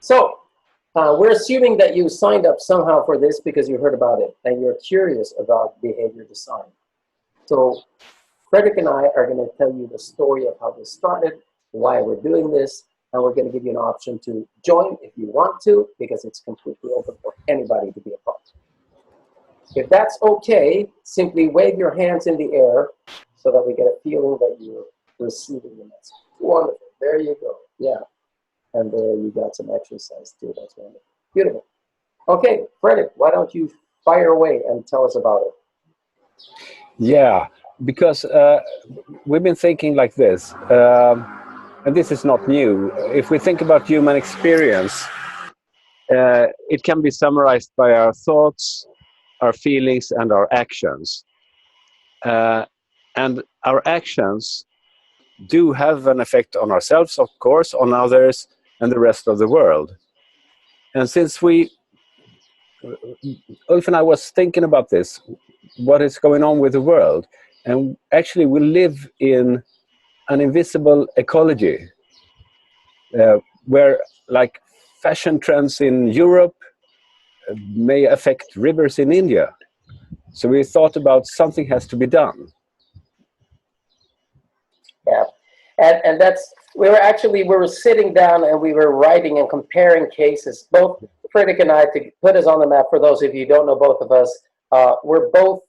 So we're assuming that you signed up somehow for this because you heard about it and you're curious about behavior design. So Fredrik and I are going to tell you the story of how this started, why we're doing this, and we're going to give you an option to join if you want to, because it's completely open for anybody to be a part. If that's okay, simply wave your hands in the air so that we get a feeling that you're receiving the message. Wonderful. There you go. Yeah. And there you got some exercise too. That's wonderful. Beautiful. Okay, Fredrik, why don't you fire away and tell us about it? Yeah, because we've been thinking like this, and this is not new. If we think about human experience, it can be summarized by our thoughts, our feelings, and our actions. And our actions do have an effect on ourselves, of course, on others, and the rest of the world. And since Ulf and I was thinking about this, what is going on with the world, and actually we live in an invisible ecology where, like, fashion trends in Europe may affect rivers in India. So we thought about something has to be done. Yeah, and that's, we were sitting down and we were writing and comparing cases, both Fredrik and I, to put us on the map. For those of you who don't know both of us, we're both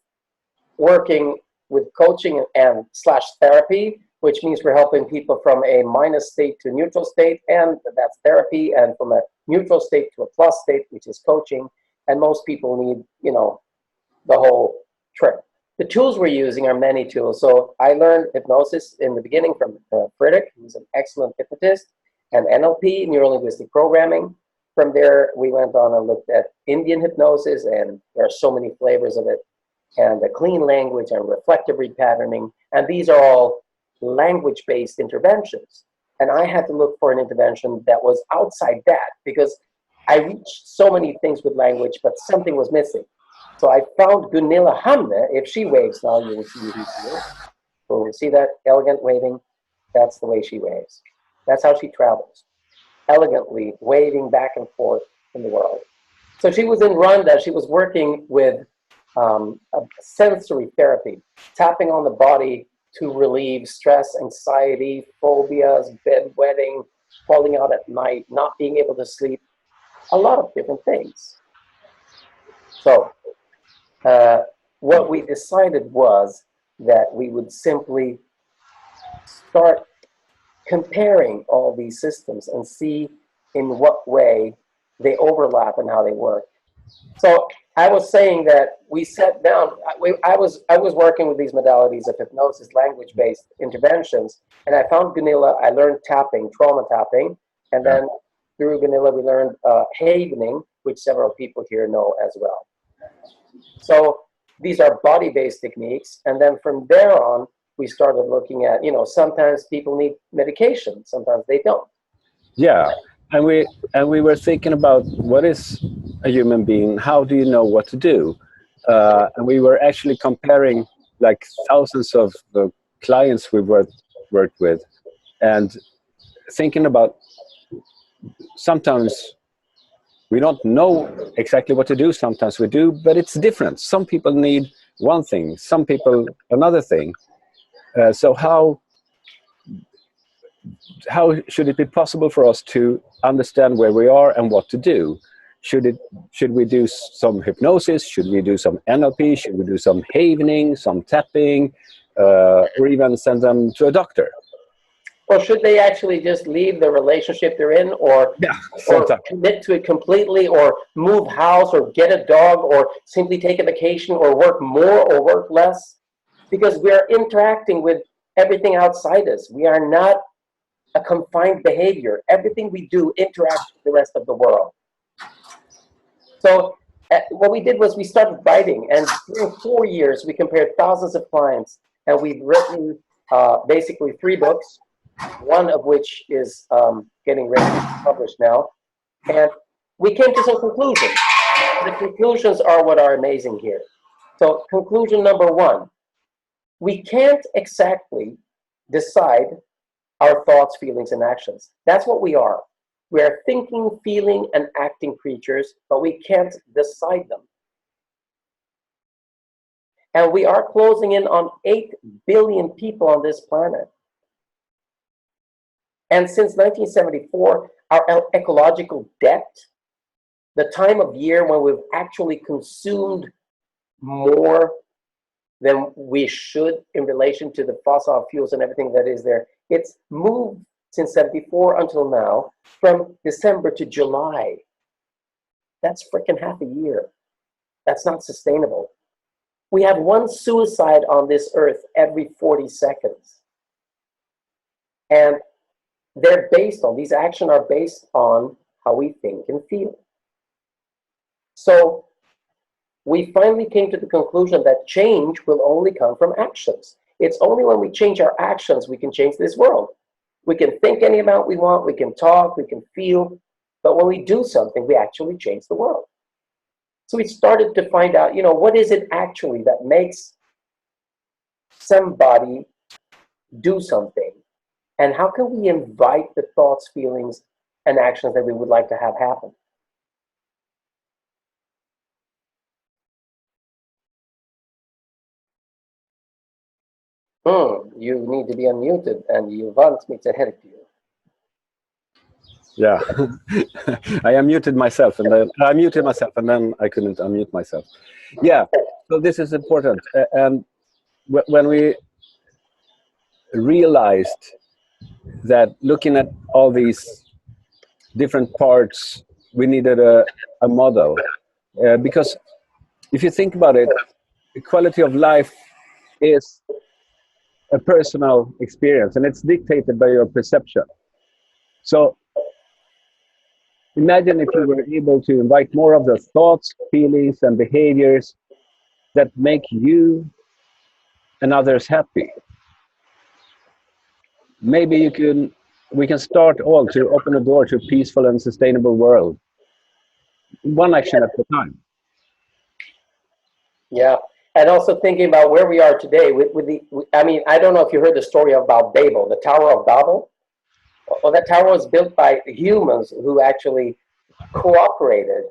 working with coaching and / therapy, which means we're helping people from a minus state to a neutral state, and that's therapy, and from a neutral state to a plus state, which is coaching. And most people need, you know, the whole trip. The tools we're using are many tools. So I learned hypnosis in the beginning from Fredrik, who's an excellent hypnotist, and NLP, neuro-linguistic programming. From there, we went on and looked at Indian hypnosis, and there are so many flavors of it, and the clean language and reflective repatterning. And these are all language-based interventions. And I had to look for an intervention that was outside that, because I reached so many things with language, but something was missing. So I found Gunilla Hamne. If she waves now, you will see who's here. So see that elegant waving? That's the way she waves. That's how she travels, elegantly waving back and forth in the world. So she was in Rwanda. She was working with a sensory therapy, tapping on the body to relieve stress, anxiety, phobias, bedwetting, falling out at night, not being able to sleep, a lot of different things. So what we decided was that we would simply start comparing all these systems and see in what way they overlap and how they work. So I was saying that we sat down, I was working with these modalities of hypnosis, language-based interventions, and I found Gunilla. I learned tapping, trauma tapping, and then through Gunilla we learned havening, which several people here know as well. So these are body-based techniques, and then from there on, we started looking at, you know, sometimes people need medication, sometimes they don't. Yeah, and we were thinking about what is a human being, how do you know what to do? And we were actually comparing like thousands of clients we worked with, and thinking about sometimes we don't know exactly what to do, sometimes we do, but it's different. Some people need one thing, some people another thing. So how should it be possible for us to understand where we are and what to do? Should we do some hypnosis? Should we do some NLP? Should we do some havening, some tapping, or even send them to a doctor? Or should they actually just leave the relationship they're in, or commit to it completely, or move house, or get a dog, or simply take a vacation, or work more or work less? Because we are interacting with everything outside us. We are not a confined behavior. Everything we do interacts with the rest of the world. So what we did was we started writing, and during 4 years, we compared thousands of clients, and we've written basically 3 books, one of which is getting ready to be published now. And we came to some conclusions. The conclusions are what are amazing here. So conclusion number 1, we can't exactly decide our thoughts, feelings, and actions. That's what we are. We are thinking, feeling, and acting creatures, but we can't decide them. And we are closing in on 8 billion people on this planet. And since 1974, our ecological debt, the time of year when we've actually consumed more than we should in relation to the fossil fuels and everything that is there, it's moved since 74 until now from December to July. That's freaking half a year. That's not sustainable. We have one suicide on this earth every 40 seconds. And these actions are based on how we think and feel. So we finally came to the conclusion that change will only come from actions. It's only when we change our actions we can change this world. We can think any amount we want, we can talk, we can feel, but when we do something, we actually change the world. So we started to find out, what is it actually that makes somebody do something? And how can we invite the thoughts, feelings, and actions that we would like to have happen? You need to be unmuted, and you want me to help you. Yeah, I unmuted myself, and then I couldn't unmute myself. Yeah, so this is important. And when we realized that looking at all these different parts, we needed a model. Because if you think about it, the quality of life is a personal experience, and it's dictated by your perception. So imagine if you were able to invite more of the thoughts, feelings, and behaviors that make you and others happy. Maybe we can start all to open a door to a peaceful and sustainable world, one action at a time. Yeah, and also thinking about where we are today I don't know if you heard the story about Babel, the Tower of Babel. Well, that tower was built by humans who actually cooperated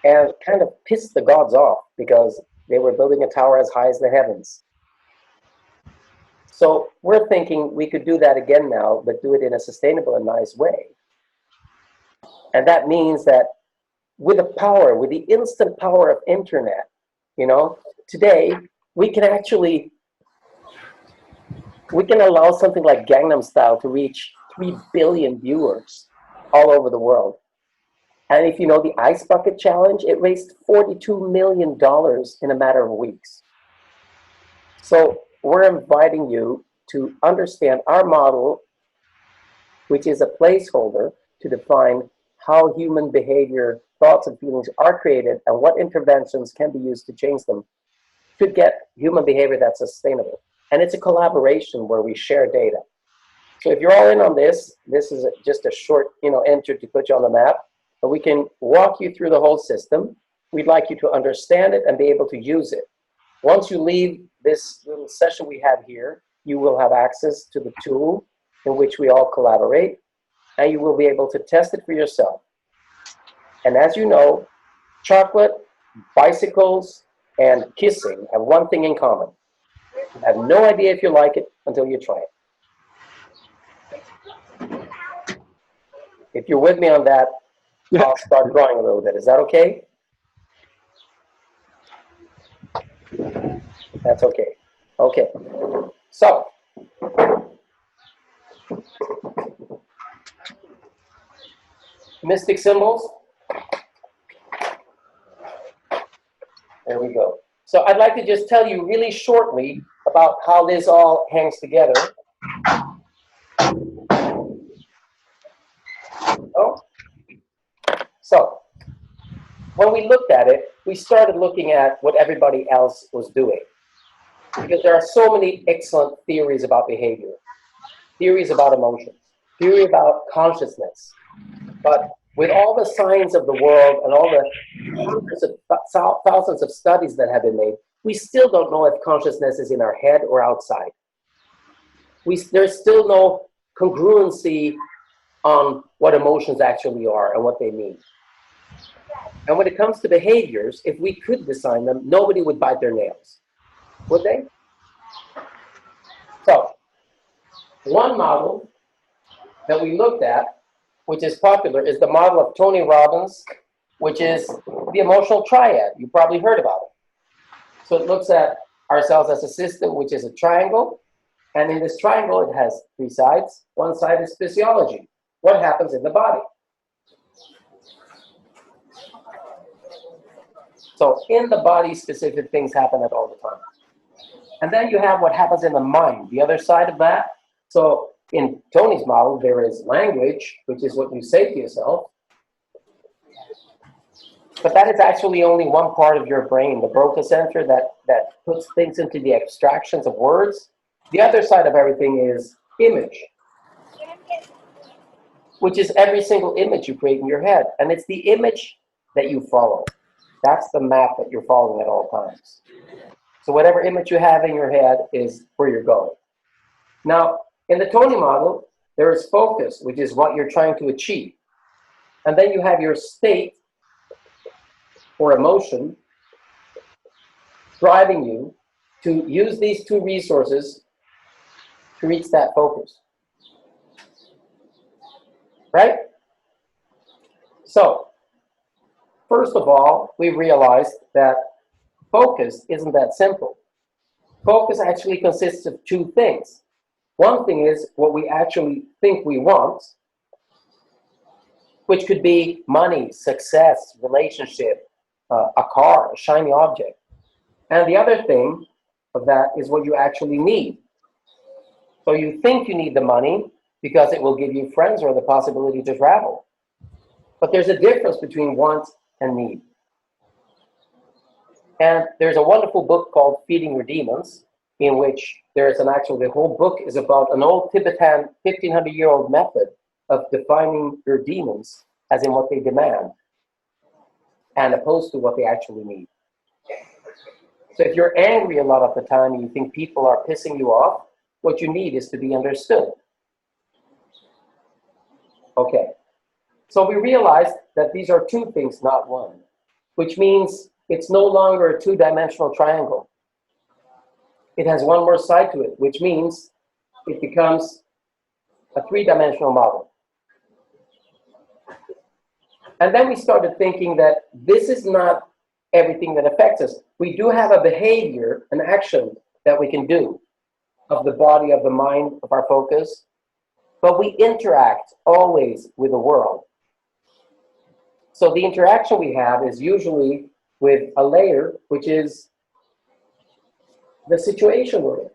and kind of pissed the gods off because they were building a tower as high as the heavens. So we're thinking we could do that again now, but do it in a sustainable and nice way. And that means that with the instant power of internet, today we can allow something like Gangnam Style to reach 3 billion viewers all over the world. And if you know the Ice Bucket Challenge, it raised $42 million in a matter of weeks. So we're inviting you to understand our model, which is a placeholder to define how human behavior, thoughts, and feelings are created and what interventions can be used to change them to get human behavior that's sustainable. And it's a collaboration where we share data. So if you're all in on this is just a short, entry to put you on the map, but we can walk you through the whole system. We'd like you to understand it and be able to use it. Once you leave this little session we had here, you will have access to the tool in which we all collaborate, and you will be able to test it for yourself. And as you know, chocolate, bicycles, and kissing have one thing in common. You have no idea if you like it until you try it. If you're with me on that, I'll start drawing a little bit. Is that okay? That's okay. Okay. So, mystic symbols. There we go. So I'd like to just tell you really shortly about how this all hangs together. Oh. So when we looked at it, we started looking at what everybody else was doing. Because there are so many excellent theories about behavior, theories about emotions, theory about consciousness. But with all the science of the world and all the hundreds of thousands of studies that have been made, we still don't know if consciousness is in our head or outside. There's still no congruency on what emotions actually are and what they mean. And when it comes to behaviors, if we could design them, nobody would bite their nails, would they? So, one model that we looked at, which is popular, is the model of Tony Robbins, which is the emotional triad. You probably heard about it. So it looks at ourselves as a system, which is a triangle. And in this triangle, it has three sides. One side is physiology. What happens in the body? So in the body, specific things happen at all the time. And then you have what happens in the mind, the other side of that. So in Tony's model, there is language, which is what you say to yourself. But that is actually only one part of your brain, the Broca center that puts things into the abstractions of words. The other side of everything is image, which is every single image you create in your head. And it's the image that you follow. That's the map that you're following at all times. So whatever image you have in your head is where you're going. Now, in the Tony model, there is focus, which is what you're trying to achieve. And then you have your state or emotion driving you to use these two resources to reach that focus. Right? So, first of all, we realized that focus isn't that simple. Focus actually consists of two things. One thing is what we actually think we want, which could be money, success, relationship, a car, a shiny object. And the other thing of that is what you actually need. So you think you need the money because it will give you friends or the possibility to travel. But there's a difference between want and need. And there's a wonderful book called Feeding Your Demons, in which there is the whole book is about an old Tibetan 1500-year-old method of defining your demons as in what they demand and opposed to what they actually need. So if you're angry a lot of the time and you think people are pissing you off, what you need is to be understood. Okay. So we realized that these are two things, not one, which means it's no longer a two-dimensional triangle. It has one more side to it, which means it becomes a three-dimensional model. And then we started thinking that this is not everything that affects us. We do have a behavior, an action that we can do of the body, of the mind, of our focus, but we interact always with the world. So the interaction we have is usually with a layer, which is the situation we're in.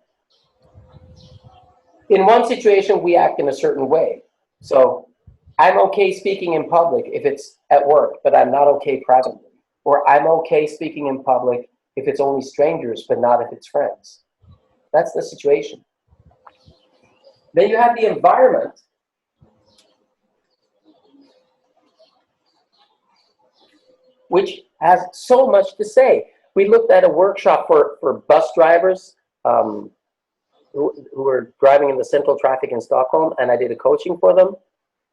In one situation, we act in a certain way. So I'm okay speaking in public if it's at work, but I'm not okay privately. Or I'm okay speaking in public if it's only strangers, but not if it's friends. That's the situation. Then you have the environment, which has so much to say. We looked at a workshop for bus drivers who were driving in the central traffic in Stockholm, and I did a coaching for them.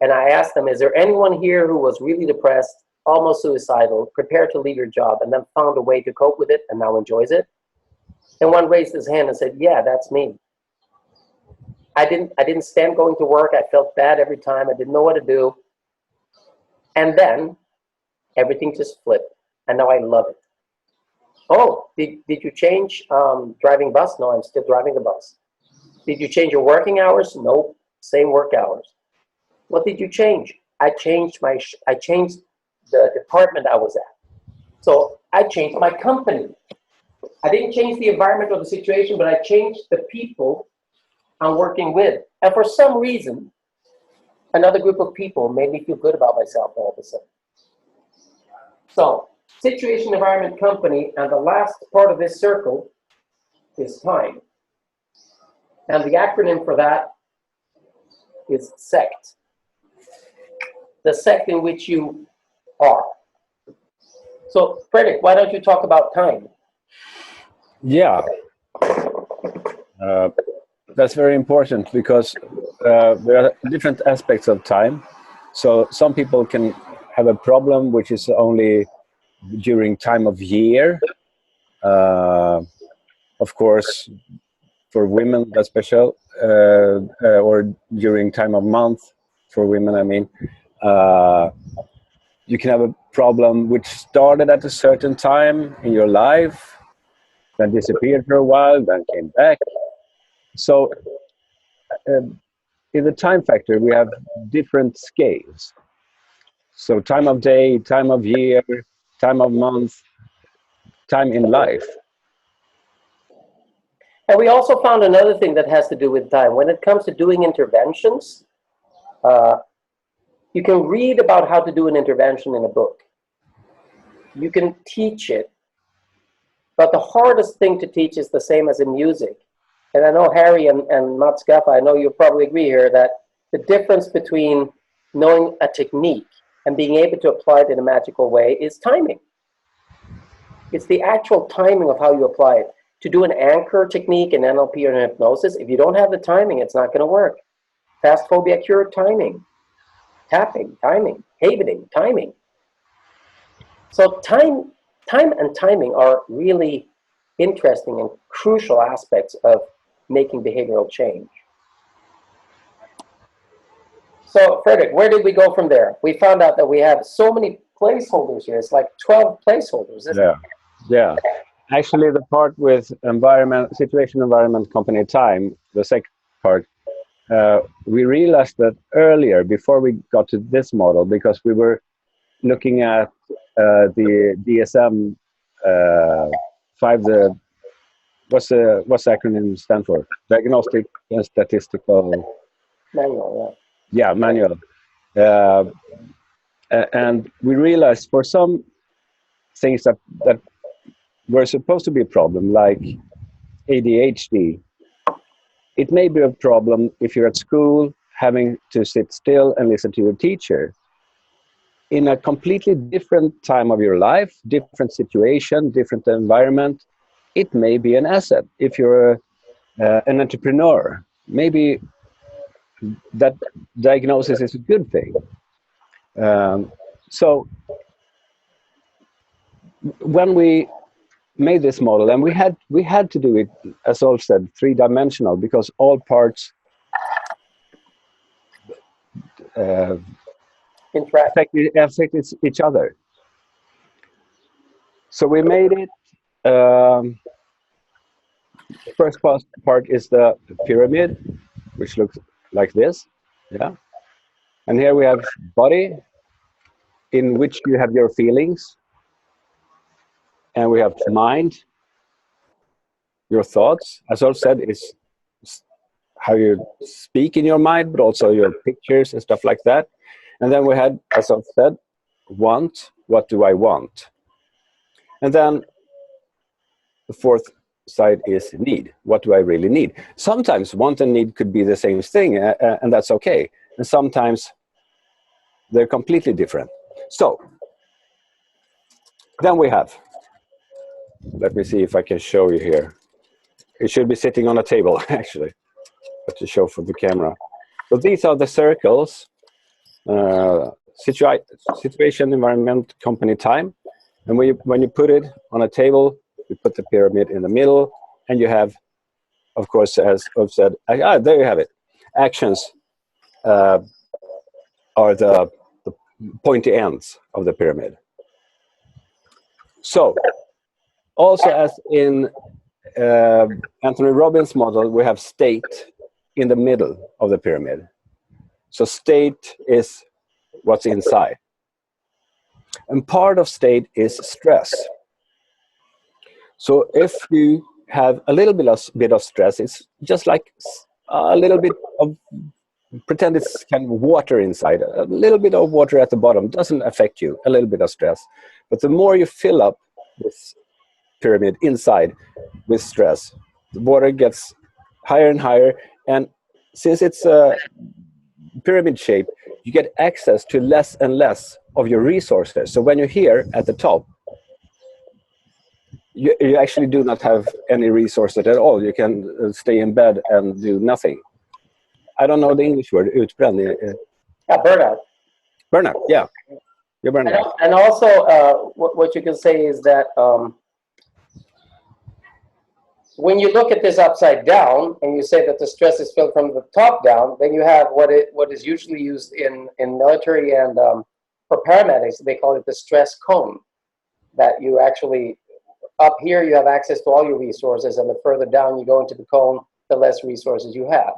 And I asked them, is there anyone here who was really depressed, almost suicidal, prepared to leave your job, and then found a way to cope with it and now enjoys it? And one raised his hand and said, yeah, that's me. I didn't stand going to work. I felt bad every time. I didn't know what to do. And then everything just flipped. And now I love it. Oh, did you change driving bus? No, I'm still driving the bus. Did you change your working hours? Nope, same work hours. What did you change? I changed the department I was at. So I changed my company. I didn't change the environment or the situation, but I changed the people I'm working with. And for some reason, another group of people made me feel good about myself all of a sudden. So, situation, environment, company, and the last part of this circle is time. And the acronym for that is SECT. The sect in which you are. So, Fredrik, why don't you talk about time? Yeah. That's very important because there are different aspects of time. So some people can have a problem which is only during time of year. Of course, for women that's special, or during time of month for women, I mean. You can have a problem which started at a certain time in your life, then disappeared for a while, then came back. So in the time factor, we have different scales. So time of day, time of year, time of month, time in life. And we also found another thing that has to do with time. When it comes to doing interventions, you can read about how to do an intervention in a book. You can teach it, but the hardest thing to teach is the same as in music. And I know Harry and Mats Gaffa, I know you'll probably agree here that the difference between knowing a technique and being able to apply it in a magical way is timing. It's the actual timing of how you apply it. To do an anchor technique in NLP or in hypnosis, if you don't have the timing, it's not going to work. Fast phobia cure, timing. Tapping, timing. Havening, timing. So time and timing are really interesting and crucial aspects of making behavioral change. So, Fredrik, where did we go from there? We found out that we have so many placeholders here. It's like 12 placeholders, isn't it? Yeah. Actually, the part with environment, situation, environment, company, time, the second part, we realized that earlier, before we got to this model, because we were looking at the DSM 5, what's the acronym stand for? Diagnostic and Statistical Manual, yeah, manual. And we realized for some things that were supposed to be a problem, like ADHD, it may be a problem if you're at school having to sit still and listen to your teacher. In a completely different time of your life, different situation, different environment, it may be an asset. If you're an entrepreneur, maybe that diagnosis is a good thing. So when we made this model, and we had to do it, as Ulf said, 3-dimensional, because all parts affect each other. So we made it. First part is the pyramid, which looks like this. Yeah. And here we have body, in which you have your feelings. And we have mind, your thoughts. As Ulf said, is how you speak in your mind, but also your pictures and stuff like that. And then we had, as Ulf said, want. What do I want? And then the fourth side is need. What do I really need? Sometimes want and need could be the same thing, and that's okay. And sometimes they're completely different. So then we have, let me see if I can show you here. It should be sitting on a table, actually, but to show for the camera. So these are the circles: situation, environment, company, time. And when you put it on a table, you put the pyramid in the middle, and you have, of course, as Ulf said, there you have it. Actions are the pointy ends of the pyramid. So, also as in Anthony Robbins' model, we have state in the middle of the pyramid. So state is what's inside. And part of state is stress. So if you have a little bit of stress, it's just like a little bit of, pretend it's kind of water inside. A little bit of water at the bottom doesn't affect you, a little bit of stress. But the more you fill up this pyramid inside with stress, the water gets higher and higher. And since it's a pyramid shape, you get access to less and less of your resources. So when you're here at the top, you actually do not have any resources at all. You can stay in bed and do nothing. I don't know the English word. Utbränd. Yeah, burnout. Burnout. Yeah, you're burned out. And also, what you can say is that when you look at this upside down and you say that the stress is felt from the top down, then you have what is usually used in military and for paramedics, they call it the stress cone. That you actually, up here you have access to all your resources, and the further down you go into the cone, the less resources you have.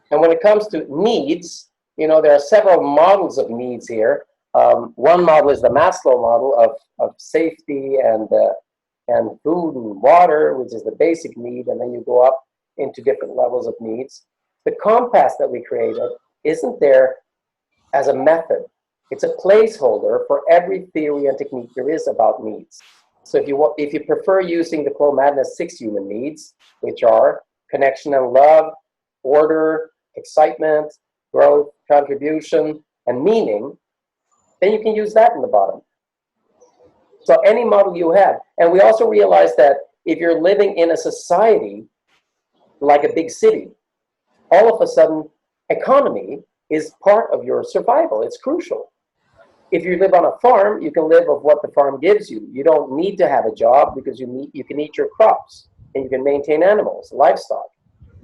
And when it comes to needs, you know, there are several models of needs here. One model is the Maslow model of safety and food and water, which is the basic need, and then you go up into different levels of needs. The compass that we created isn't there as a method. It's a placeholder for every theory and technique there is about needs. So if you prefer using the Clo Madness 6 human needs, which are connection and love, order, excitement, growth, contribution, and meaning, then you can use that in the bottom. So any model you have. And we also realize that if you're living in a society like a big city, all of a sudden economy is part of your survival. It's crucial. If you live on a farm, you can live of what the farm gives you. You don't need to have a job because you can eat your crops and you can maintain animals, livestock.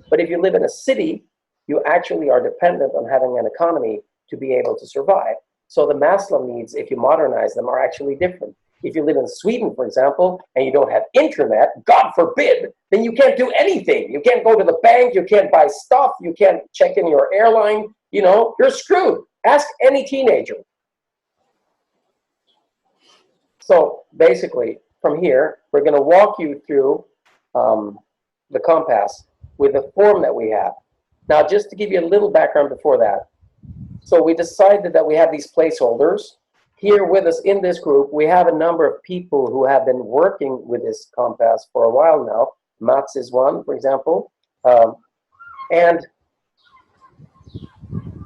But if you live in a city, you actually are dependent on having an economy to be able to survive. So the Maslow needs, if you modernize them, are actually different. If you live in Sweden, for example, and you don't have internet, God forbid, then you can't do anything. You can't go to the bank, you can't buy stuff, you can't check in your airline, you know, you're screwed. Ask any teenager. So basically, from here, we're going to walk you through the compass with the form that we have. Now, just to give you a little background before that, so we decided that we have these placeholders. Here with us in this group, we have a number of people who have been working with this compass for a while now. Mats is one, for example. And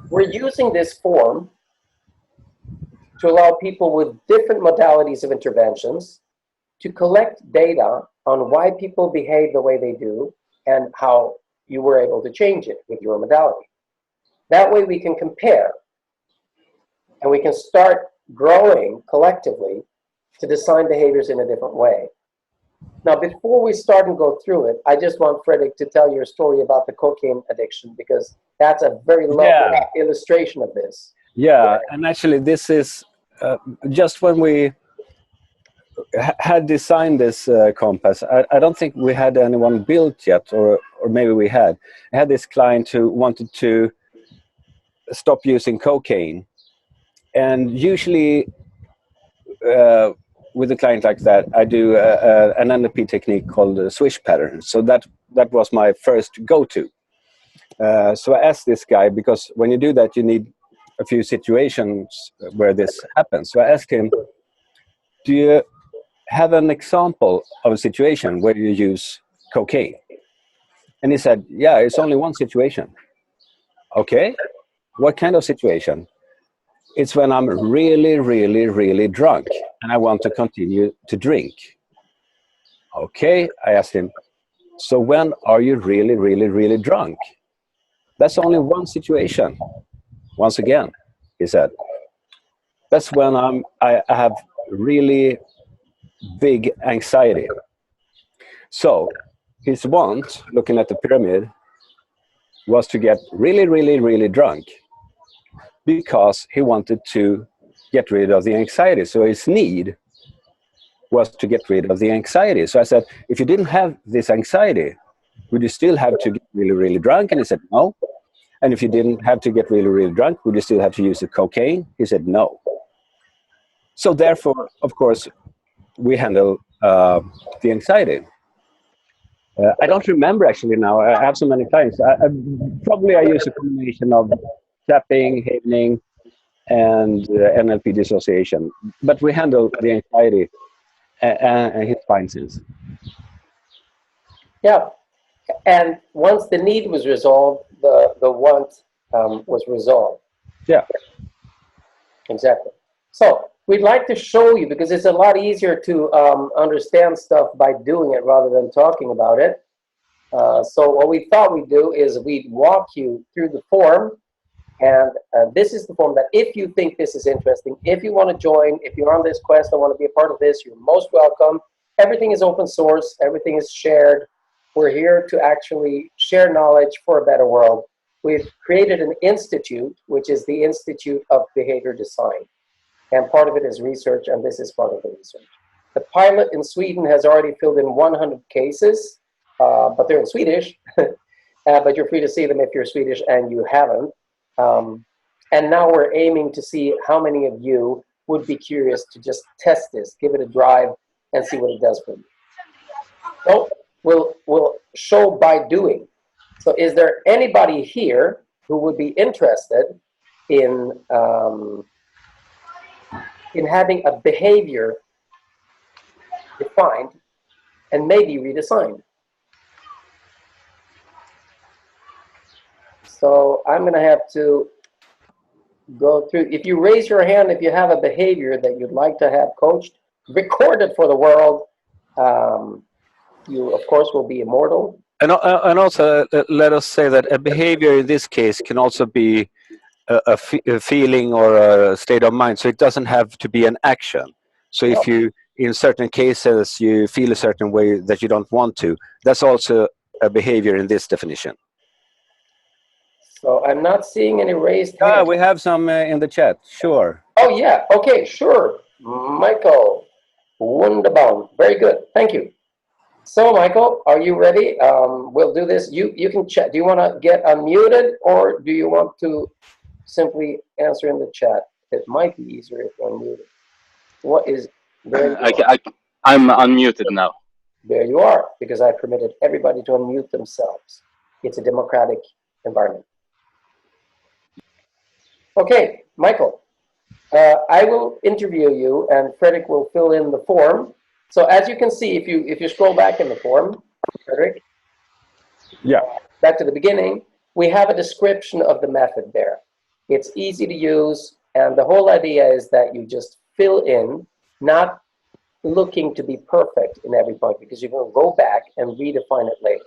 we're using this form to allow people with different modalities of interventions to collect data on why people behave the way they do and how you were able to change it with your modality. That way we can compare and we can start growing collectively to design behaviors in a different way. Now, before we start and go through it, I just want Fredrik to tell your story about the cocaine addiction, because that's a very lovely illustration of this. Yeah, and actually this is just when we had designed this compass, I don't think we had anyone built yet, or maybe we had. I had this client who wanted to stop using cocaine. And usually with a client like that, I do an NLP technique called the swish pattern. So that was my first go-to. So I asked this guy, because when you do that, you need a few situations where this happens. So I asked him, do you have an example of a situation where you use cocaine? And he said, yeah, it's only one situation. Okay, what kind of situation? It's when I'm really, really, really drunk and I want to continue to drink. Okay, I asked him, so when are you really, really, really drunk? That's only one situation. Once again, he said, that's when I have really big anxiety. So his want, looking at the pyramid, was to get really, really, really drunk because he wanted to get rid of the anxiety. So his need was to get rid of the anxiety. So I said, if you didn't have this anxiety, would you still have to get really, really drunk? And he said, no. And if you didn't have to get really, really drunk, would you still have to use the cocaine? He said, no. So therefore, of course, we handle the anxiety. I don't remember actually now. I have so many clients. Probably I use a combination of tapping, havening, and NLP dissociation. But we handle the anxiety and his fine sense. Yeah. And once the need was resolved, the want was resolved. Yeah. Exactly. So we'd like to show you, because it's a lot easier to understand stuff by doing it rather than talking about it. So what we thought we'd do is we'd walk you through the form, and this is the form that if you think this is interesting, if you want to join, if you're on this quest and want to be a part of this, you're most welcome. Everything is open source. Everything is shared. We're here to actually share knowledge for a better world. We've created an institute, which is the Institute of Behavior Design. And part of it is research, and this is part of the research. The pilot in Sweden has already filled in 100 cases, but they're in Swedish. But you're free to see them if you're Swedish and you haven't. And now we're aiming to see how many of you would be curious to just test this, give it a drive, and see what it does for you. So we'll show by doing. So is there anybody here who would be interested in having a behavior defined and maybe redesigned? So I'm going to have to go through. If you raise your hand, if you have a behavior that you'd like to have coached, recorded for the world, you, of course, will be immortal. And also, let us say that a behavior in this case can also be a feeling or a state of mind. So it doesn't have to be an action. So if you, in certain cases, you feel a certain way that you don't want to, that's also a behavior in this definition. So I'm not seeing any raised hands. We have some in the chat, sure. Oh, yeah. Okay, sure. Michael, wunderbar. Very good. Thank you. So, Michael, are you ready? We'll do this. You can chat. Do you want to get unmuted, or do you want to simply answer in the chat? It might be easier if you're unmuted. What is there? I'm unmuted now. There you are, because I permitted everybody to unmute themselves. It's a democratic environment. Okay, Michael, I will interview you, and Fredrik will fill in the form. So as you can see, if you scroll back in the form, Fredrik, yeah, back to the beginning, we have a description of the method there. It's easy to use, and the whole idea is that you just fill in, not looking to be perfect in every point, because you're going to go back and redefine it later.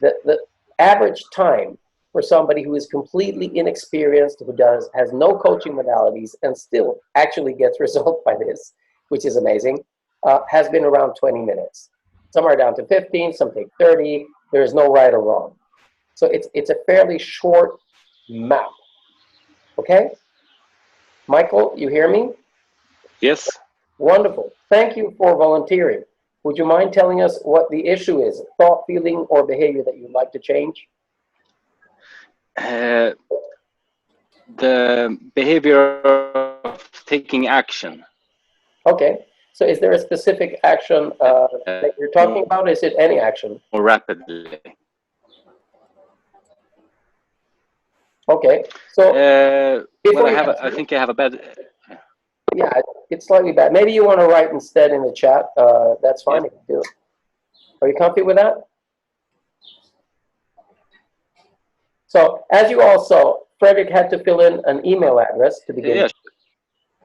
The average time for somebody who is completely inexperienced, who has no coaching modalities, and still actually gets results by this, which is amazing, has been around 20 minutes. Some are down to 15, some take 30. There is no right or wrong. So it's a fairly short map. Okay? Michael, you hear me? Yes. Wonderful. Thank you for volunteering. Would you mind telling us what the issue is, thought, feeling, or behavior that you'd like to change? The behavior of taking action. Okay. So is there a specific action that you're talking about? Is it any action? More rapidly. Okay. So well, I think I have a bad. Yeah, it's slightly bad. Maybe you want to write instead in the chat. That's fine if you do. Are you comfy with that? So as you all saw, Fredrik had to fill in an email address to begin with.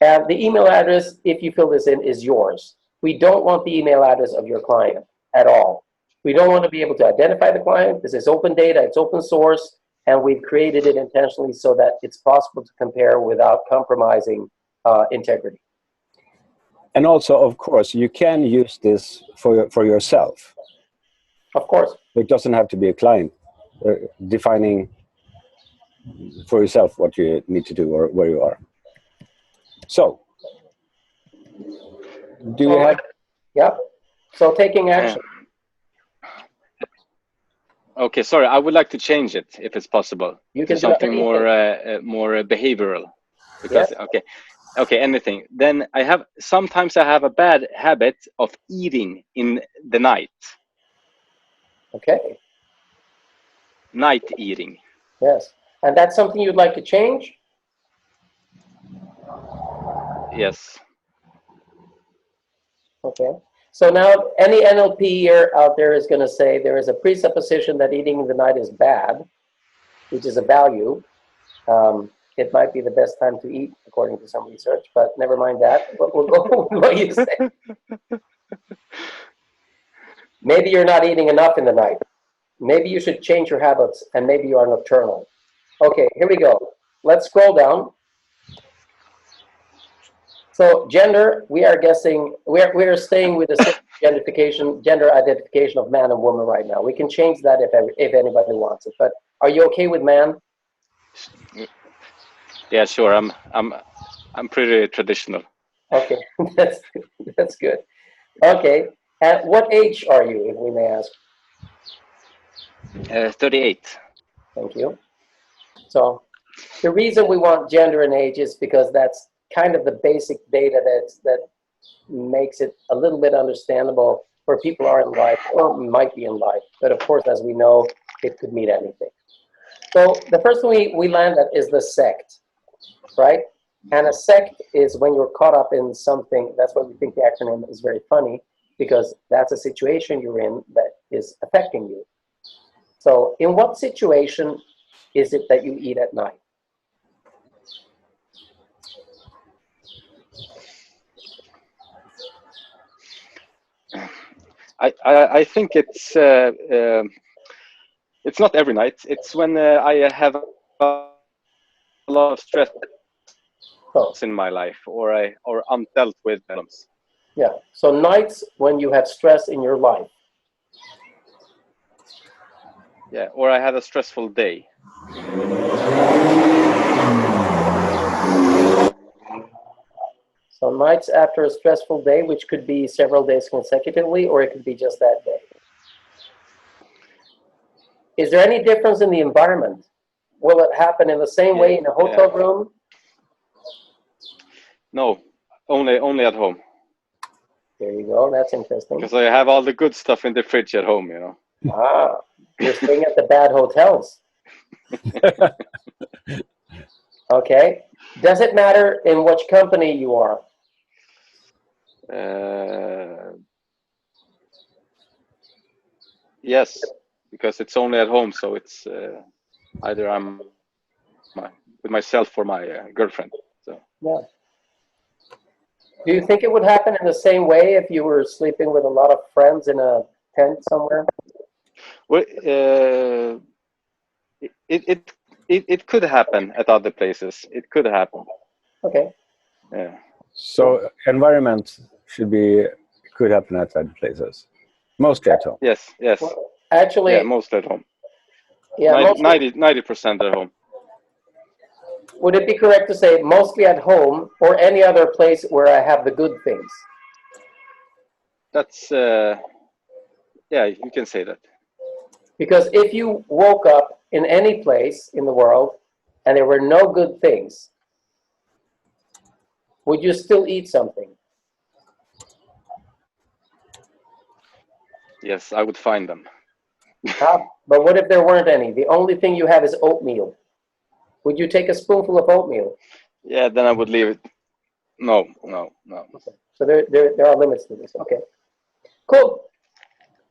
And the email address, if you fill this in, is yours. We don't want the email address of your client at all. We don't want to be able to identify the client. This is open data, it's open source, and we've created it intentionally so that it's possible to compare without compromising integrity. And also, of course, you can use this for yourself. Of course. It doesn't have to be a client defining for yourself what you need to do or where you are. So, do you have? Yeah. So taking action. Okay, sorry. I would like to change it if it's possible. You can to something more behavioral. Because okay, anything. Then sometimes I have a bad habit of eating in the night. Okay. Night eating. Yes. And that's something you'd like to change? Yes. Okay. So now any NLP out there is going to say there is a presupposition that eating in the night is bad, which is a value. It might be the best time to eat, according to some research, but never mind that. But we'll go with what you say. Maybe you're not eating enough in the night. Maybe you should change your habits, and maybe you are nocturnal. Okay, here we go. Let's scroll down. So gender, we are guessing, we are staying with the same gender identification of man and woman right now. We can change that if anybody wants it. But are you okay with man? Yeah, sure. I'm pretty traditional. Okay, that's good. Okay, at what age are you, if we may ask? 38. Thank you. So the reason we want gender and age is because that's kind of the basic data that makes it a little bit understandable where people are in life or might be in life. But of course, as we know, it could mean anything. So the first thing we land at is the sect, right? And a sect is when you're caught up in something. That's why we think the acronym is very funny, because that's a situation you're in that is affecting you. So in what situation is it that you eat at night? I think it's not every night. It's when I have a lot of stress in my life, or undealt with problems. Yeah. So nights when you have stress in your life. Yeah, or I had a stressful day. So nights after a stressful day, which could be several days consecutively, or it could be just that day. Is there any difference in the environment? Will it happen in the same way in a hotel room? No, only at home. There you go. That's interesting. Because I have all the good stuff in the fridge at home, you know. Ah, you're staying at the bad hotels. Okay. Does it matter in which company you are? Yes, because it's only at home, so it's either I'm with myself or my girlfriend. So. Yeah. Do you think it would happen in the same way if you were sleeping with a lot of friends in a tent somewhere? Well, it could happen at other places. It could happen. Okay. Yeah. So environment could happen at other places. Mostly at home. Yes. Well, actually, yeah, mostly at home. Yeah, 90% at home. Would it be correct to say mostly at home or any other place where I have the good things? That's yeah, you can say that. Because if you woke up in any place in the world and there were no good things, would you still eat something? Yes, I would find them. But what if there weren't any? The only thing you have is oatmeal. Would you take a spoonful of oatmeal? Yeah, then I would leave it. No. Okay. So there are limits to this. Okay. Cool.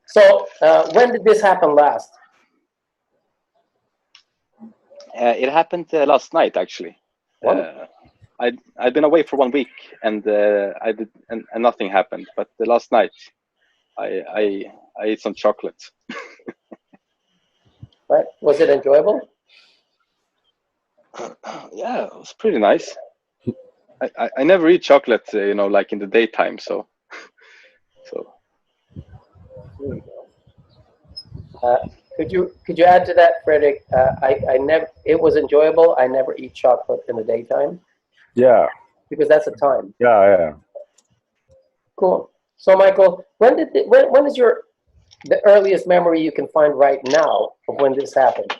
So when did this happen last? It happened last night, actually. I'd been away for 1 week, and and nothing happened. But last night, I ate some chocolate. Right? Was it enjoyable? Yeah, it was pretty nice. I never eat chocolate, like in the daytime. So. Could you add to that, Fredrik? I never. It was enjoyable. I never eat chocolate in the daytime. Yeah. Because that's the time. Yeah. Cool. So, Michael, when is the earliest memory you can find right now of when this happened?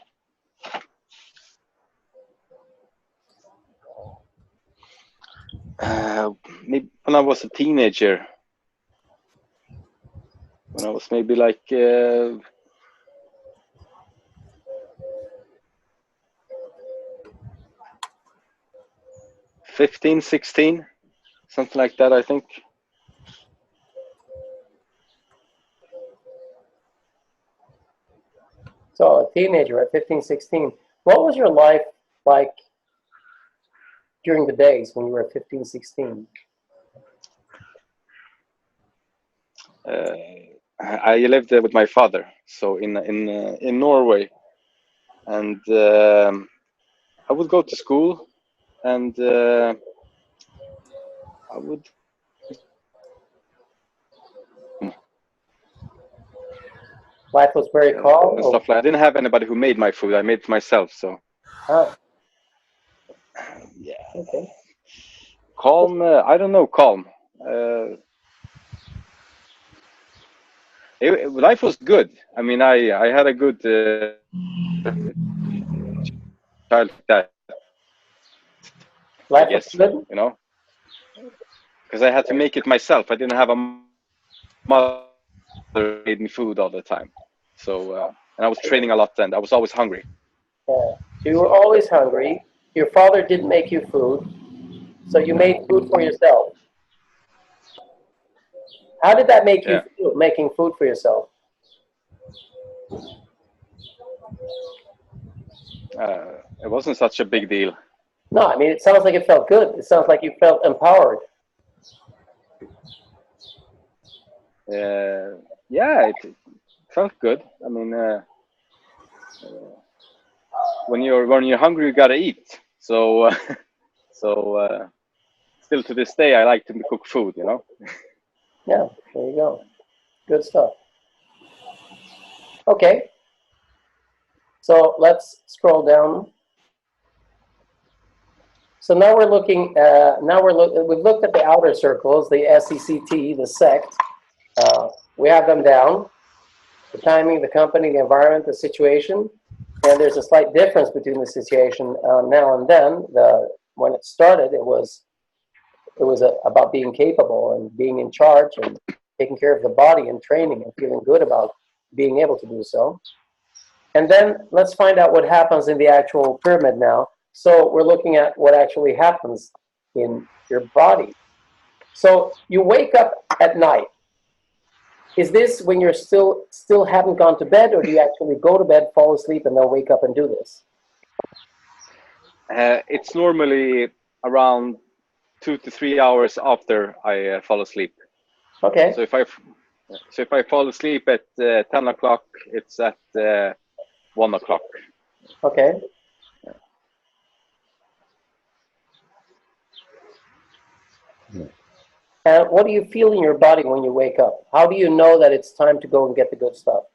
Maybe when I was a teenager. When I was maybe like 15, 16, something like that, I think. So, a teenager at 15, 16. What was your life like during the days when you were 15, 16? I lived with my father, so in Norway, and I would go to school, and I would. Life was very calm. And stuff like. I didn't have anybody who made my food. I made it myself. So. Oh, Yeah. okay. Calm. I don't know. Calm. Life was good. I mean, I had a good childhood. I Life was guess, good. you know, because I had to make it myself. I didn't have a mother who made me food all the time. So, and I was training a lot, and I was always hungry. So you were always hungry. Your father didn't make you food, so you made food for yourself. How did that make you Yeah. feel, making food for yourself? It wasn't such a big deal. No, I mean, it sounds like it felt good. It sounds like you felt empowered. Yeah, it felt good. I mean, when you're hungry, you gotta eat. So, still to this day, I like to cook food. You know. Yeah, there you go. Good stuff. Okay, so let's scroll down. So now we're looking. We've looked at the outer circles, the SECT, the sect. We have them down. The timing, the company, the environment, the situation, and there's a slight difference between the situation now and then. When it started, it was about being capable and being in charge and taking care of the body and training and feeling good about being able to do so. And then let's find out what happens in the actual pyramid now. So we're looking at what actually happens in your body. So you wake up at night. Is this when you're still haven't gone to bed, or do you actually go to bed, fall asleep, and then wake up and do this? It's normally around 2 to 3 hours after I fall asleep. Okay. So if I fall asleep at 10 o'clock, it's at 1 o'clock. Okay. And what do you feel in your body when you wake up? How do you know that it's time to go and get the good stuff?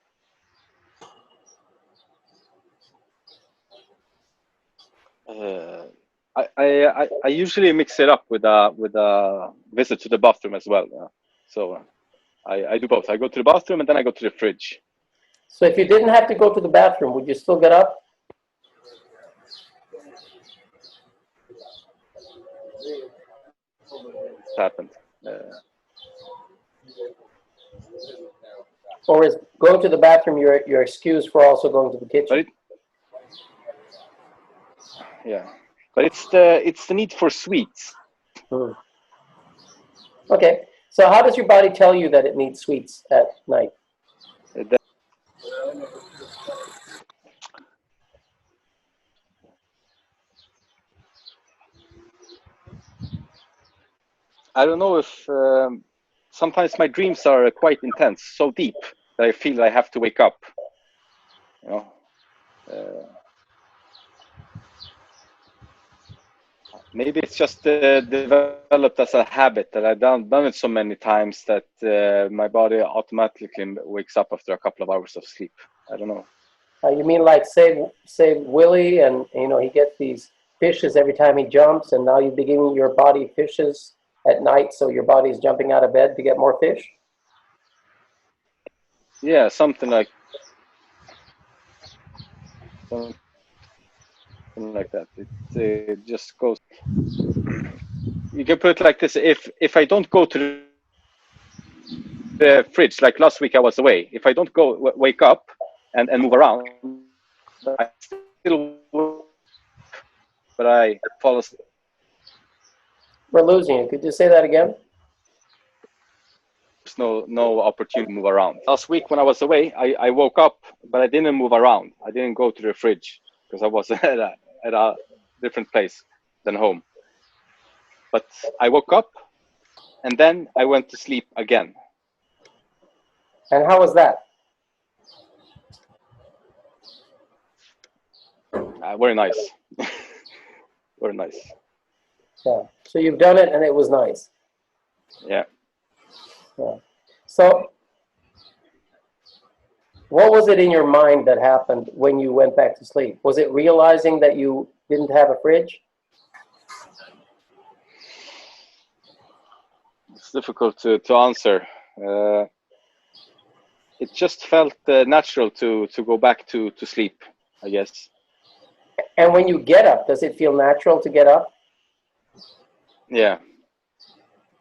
I usually mix it up with a visit to the bathroom as well. So I do both. I go to the bathroom and then I go to the fridge. So if you didn't have to go to the bathroom, would you still get up? It's happened. Or is going to the bathroom your excuse for also going to the kitchen? But it's the need for sweets. Hmm. Okay. So how does your body tell you that it needs sweets at night? I don't know if sometimes my dreams are quite intense, so deep that I feel I have to wake up. You know, maybe it's just developed as a habit that I've done it so many times that my body automatically wakes up after a couple of hours of sleep. I don't know. You mean like say Willie, and he gets these fishes every time he jumps, and now you're giving your body fishes at night, so your body's jumping out of bed to get more fish? Yeah, something like that. It just goes. You can put it like this: if I don't go to the fridge, like last week I was away. If I don't go wake up and move around, I still, but I fall asleep. We're losing you. Could you say that again? There's no opportunity to move around. Last week when I was away, I woke up, but I didn't move around. I didn't go to the fridge because I was at a different place than home. But I woke up and then I went to sleep again. And how was that? Very nice. Very nice. Yeah. So you've done it and it was nice. Yeah. Yeah. So what was it in your mind that happened when you went back to sleep? Was it realizing that you didn't have a fridge? It's difficult to answer. It just felt natural to go back to sleep, I guess. And when you get up, does it feel natural to get up? Yeah.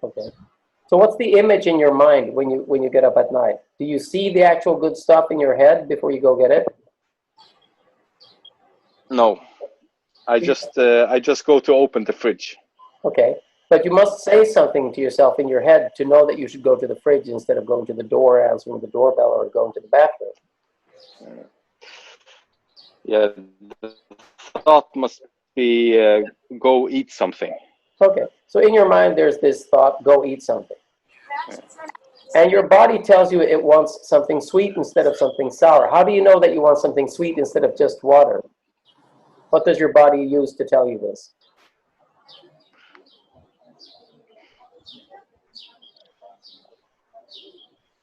Okay. So what's the image in your mind when you get up at night? Do you see the actual good stuff in your head before you go get it? No. I just go to open the fridge. Okay. But you must say something to yourself in your head to know that you should go to the fridge instead of going to the door, answering the doorbell, or going to the bathroom. Yeah, the thought must be go eat something. Okay. So in your mind, there's this thought, go eat something. And your body tells you it wants something sweet instead of something sour. How do you know that you want something sweet instead of just water? What does your body use to tell you this?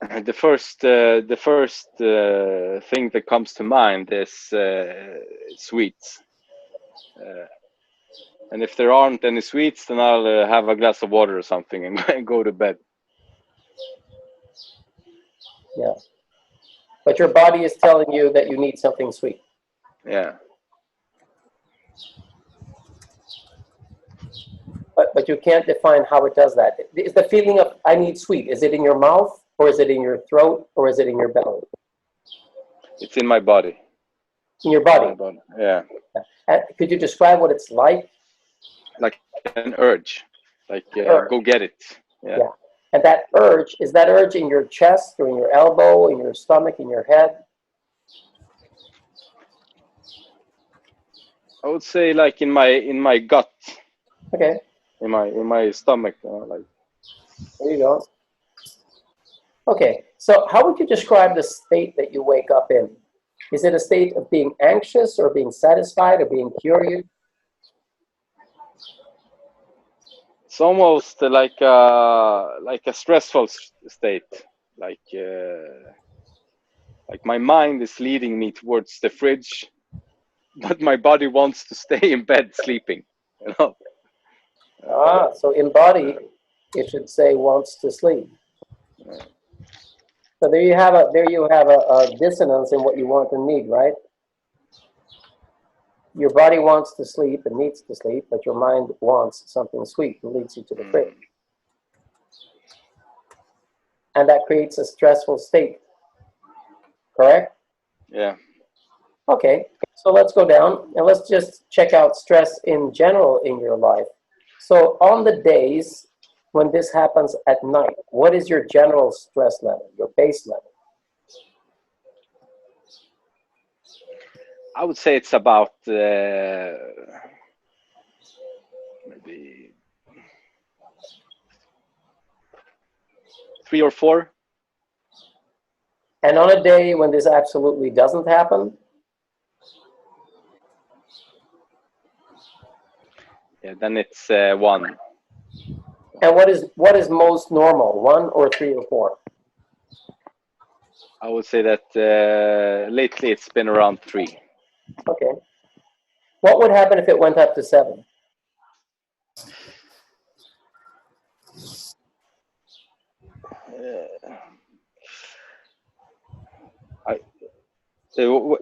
The first thing that comes to mind is sweets. And if there aren't any sweets, then I'll have a glass of water or something and go to bed. Yeah. But your body is telling you that you need something sweet. Yeah. But you can't define how it does that. Is the feeling of I need sweet, is it in your mouth, or is it in your throat, or is it in your belly? It's in my body. In your body? Yeah. Could you describe what it's like? Like an urge. Like go get it. Yeah. And that urge, is that urge in your chest, or in your elbow, in your stomach, in your head? I would say like in my gut. Okay. In my stomach. Like. There you go. Okay. So how would you describe the state that you wake up in? Is it a state of being anxious, or being satisfied, or being curious? It's almost like a stressful state. Like my mind is leading me towards the fridge, but my body wants to stay in bed sleeping. You know. So in body, it should say wants to sleep. So there you have a dissonance in what you want and need, right? Your body wants to sleep and needs to sleep, but your mind wants something sweet and leads you to the fridge. And that creates a stressful state. Correct? Yeah. Okay, so let's go down and let's just check out stress in general in your life. So on the days when this happens at night, what is your general stress level, your base level? I would say it's about maybe 3 or 4. And on a day when this absolutely doesn't happen? Yeah, then it's 1. And what is most normal, 1 or 3 or 4? I would say that lately it's been around 3. Okay. What would happen if it went up to 7? So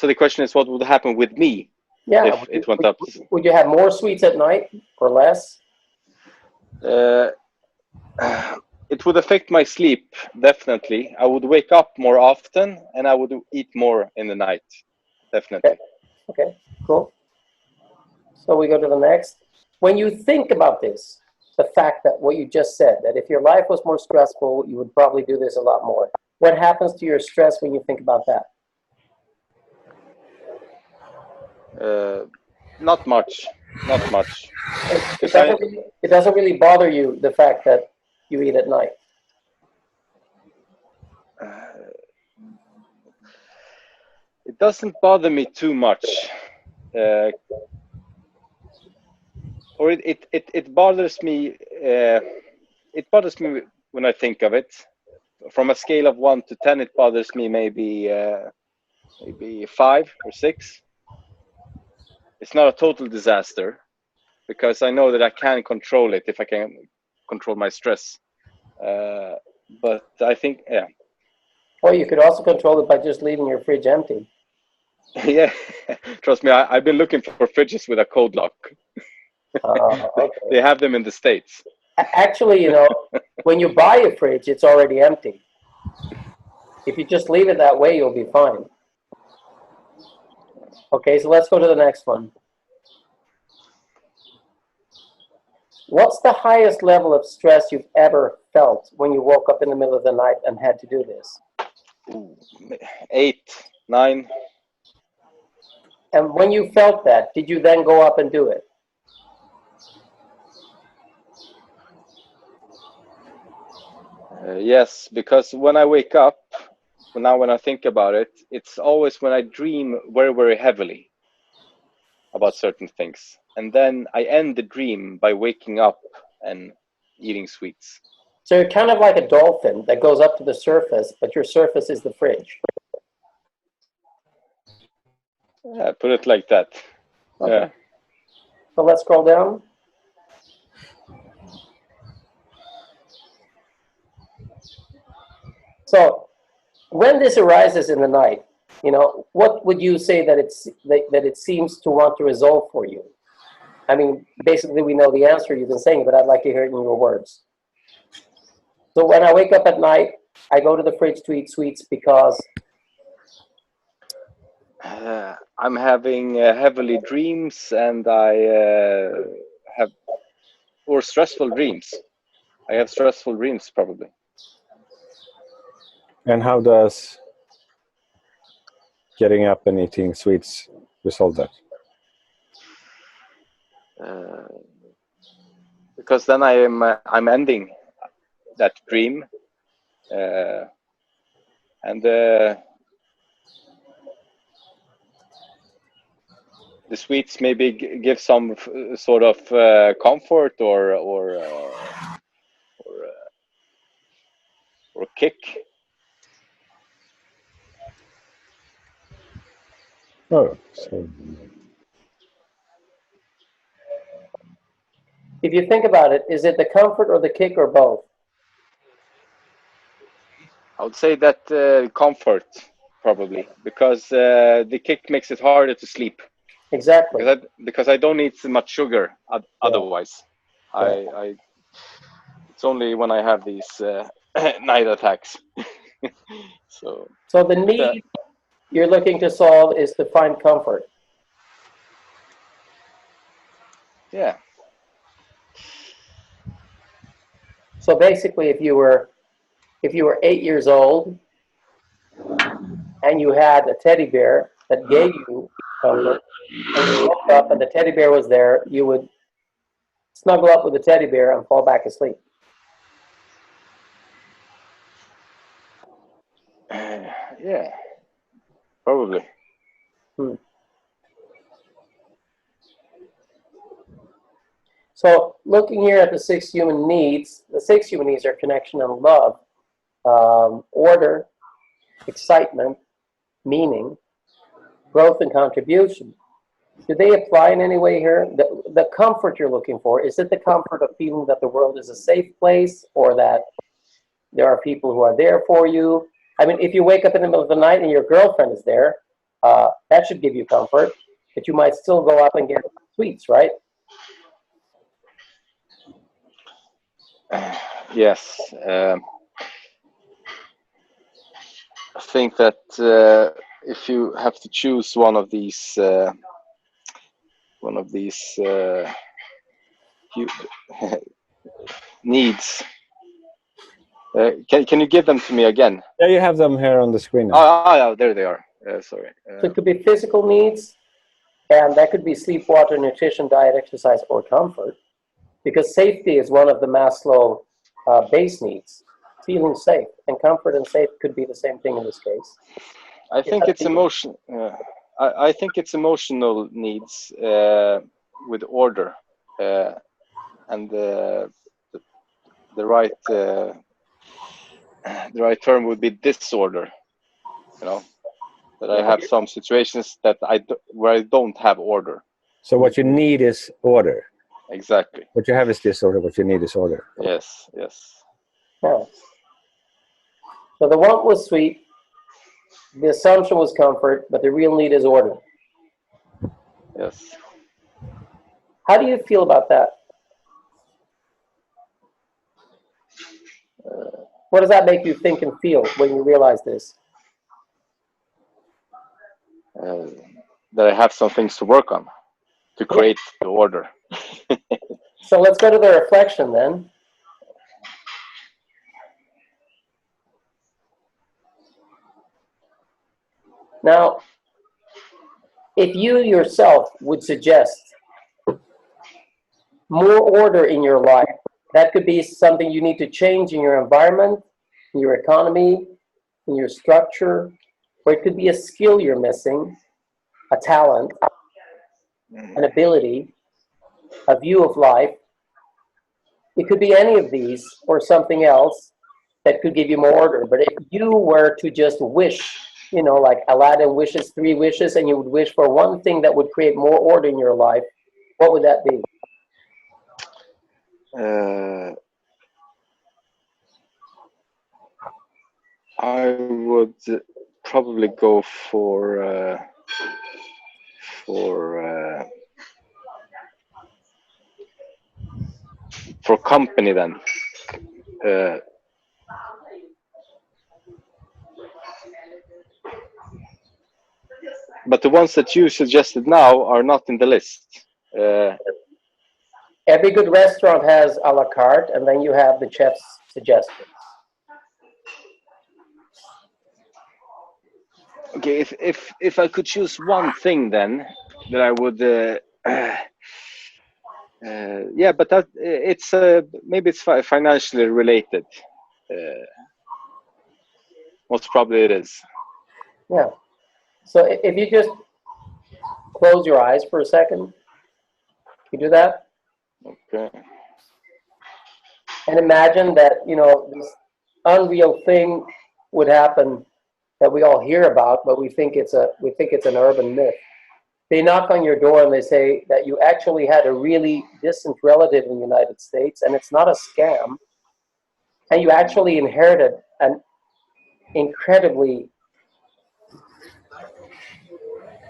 the question is, what would happen with me if it went up? Would you have more sweets at night or less? It would affect my sleep, definitely. I would wake up more often and I would eat more in the night, definitely. Okay, cool. So we go to the next. When you think about this, the fact that what you just said, that if your life was more stressful, you would probably do this a lot more. What happens to your stress when you think about that? Not much. Not much. It doesn't really bother you, the fact that you eat at night? doesn't bother me too much. Or it bothers me. It bothers me when I think of it. From a scale of 1 to 10, it bothers me maybe 5 or 6. It's not a total disaster because I know that I can control it if I can control my stress. But I think, yeah. Or you could also control it by just leaving your fridge empty. Yeah, trust me, I've been looking for fridges with a code lock. Okay. They have them in the States. Actually, when you buy a fridge, it's already empty. If you just leave it that way, you'll be fine. Okay, so let's go to the next one. What's the highest level of stress you've ever felt when you woke up in the middle of the night and had to do this? 8, 9. And when you felt that, did you then go up and do it? Yes, because when I wake up, now when I think about it, it's always when I dream very, very heavily about certain things. And then I end the dream by waking up and eating sweets. So you're kind of like a dolphin that goes up to the surface, but your surface is the fridge. Put it like that. Okay. Yeah. So let's scroll down. So when this arises in the night, what would you say that it seems to want to resolve for you? I mean, basically we know the answer you've been saying, but I'd like to hear it in your words. So when I wake up at night, I go to the fridge to eat sweets because I'm having heavily dreams, and I have stressful dreams. I have stressful dreams probably. And how does getting up and eating sweets resolve that? Because then I'm ending that dream, and the sweets maybe give some sort of comfort or kick. Oh, so if you think about it, is it the comfort or the kick or both? I would say that comfort probably, because the kick makes it harder to sleep. Exactly. Because I don't need so much sugar otherwise. Yeah. It's only when I have these night attacks. So the need you're looking to solve is to find comfort. Yeah. So basically, if you were 8 years old and you had a teddy bear that gave you comfort, and you woke up and the teddy bear was there, you would snuggle up with the teddy bear and fall back asleep. Yeah. Probably. So looking here at the 6 human needs, the 6 human needs are connection and love, order, excitement, meaning, growth and contribution. Do they apply in any way here? The comfort you're looking for, is it the comfort of feeling that the world is a safe place, or that there are people who are there for you? I mean, if you wake up in the middle of the night and your girlfriend is there, that should give you comfort, but you might still go up and get sweets, right? Yes. I think that if you have to choose one of these needs, can you give them to me again? yeah, you have them here on the screen now. Oh, there they are. Sorry. So it could be physical needs, and that could be sleep, water, nutrition, diet, exercise, or comfort. Because safety is one of the Maslow base needs, feeling safe. And comfort and safe could be the same thing in this case. I think it's emotion. I think it's emotional needs with order, and the right term would be disorder. You know, that I have some situations that where I don't have order. So what you need is order. Exactly. What you have is disorder. What you need is order. Yes. Yes. Yeah. So the want was sweet, the assumption was comfort, but the real need is order. Yes. How do you feel about that? What does that make you think and feel when you realize this? That I have some things to work on to create the order. So let's go to the reflection then. Now, if you yourself would suggest more order in your life, that could be something you need to change in your environment, in your economy, in your structure, or it could be a skill you're missing, a talent, an ability, a view of life. It could be any of these or something else that could give you more order. But if you were to just wish, like Aladdin wishes 3 wishes, and you would wish for one thing that would create more order in your life, what would that be? I would probably go for company then. But the ones that you suggested now are not in the list. Every good restaurant has a la carte, and then you have the chef's suggestions. Okay, if I could choose one thing, then that I would. Yeah, but that it's maybe it's financially related. Most probably it is. Yeah. So if you just close your eyes for a second, you do that, Okay. and imagine that this unreal thing would happen that we all hear about, but we think it's an urban myth. They knock on your door and they say that you actually had a really distant relative in the United States, and it's not a scam, and you actually inherited an incredibly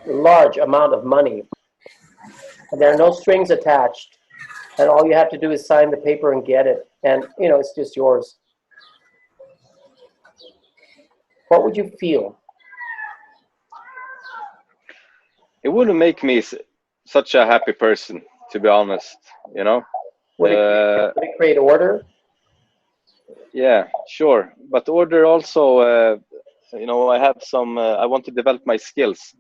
large amount of money, and there are no strings attached, and all you have to do is sign the paper and get it, and it's just yours. What would you feel? It wouldn't make me such a happy person, to be honest. Would it create order? Yeah, sure. But order also, I have some. I want to develop my skills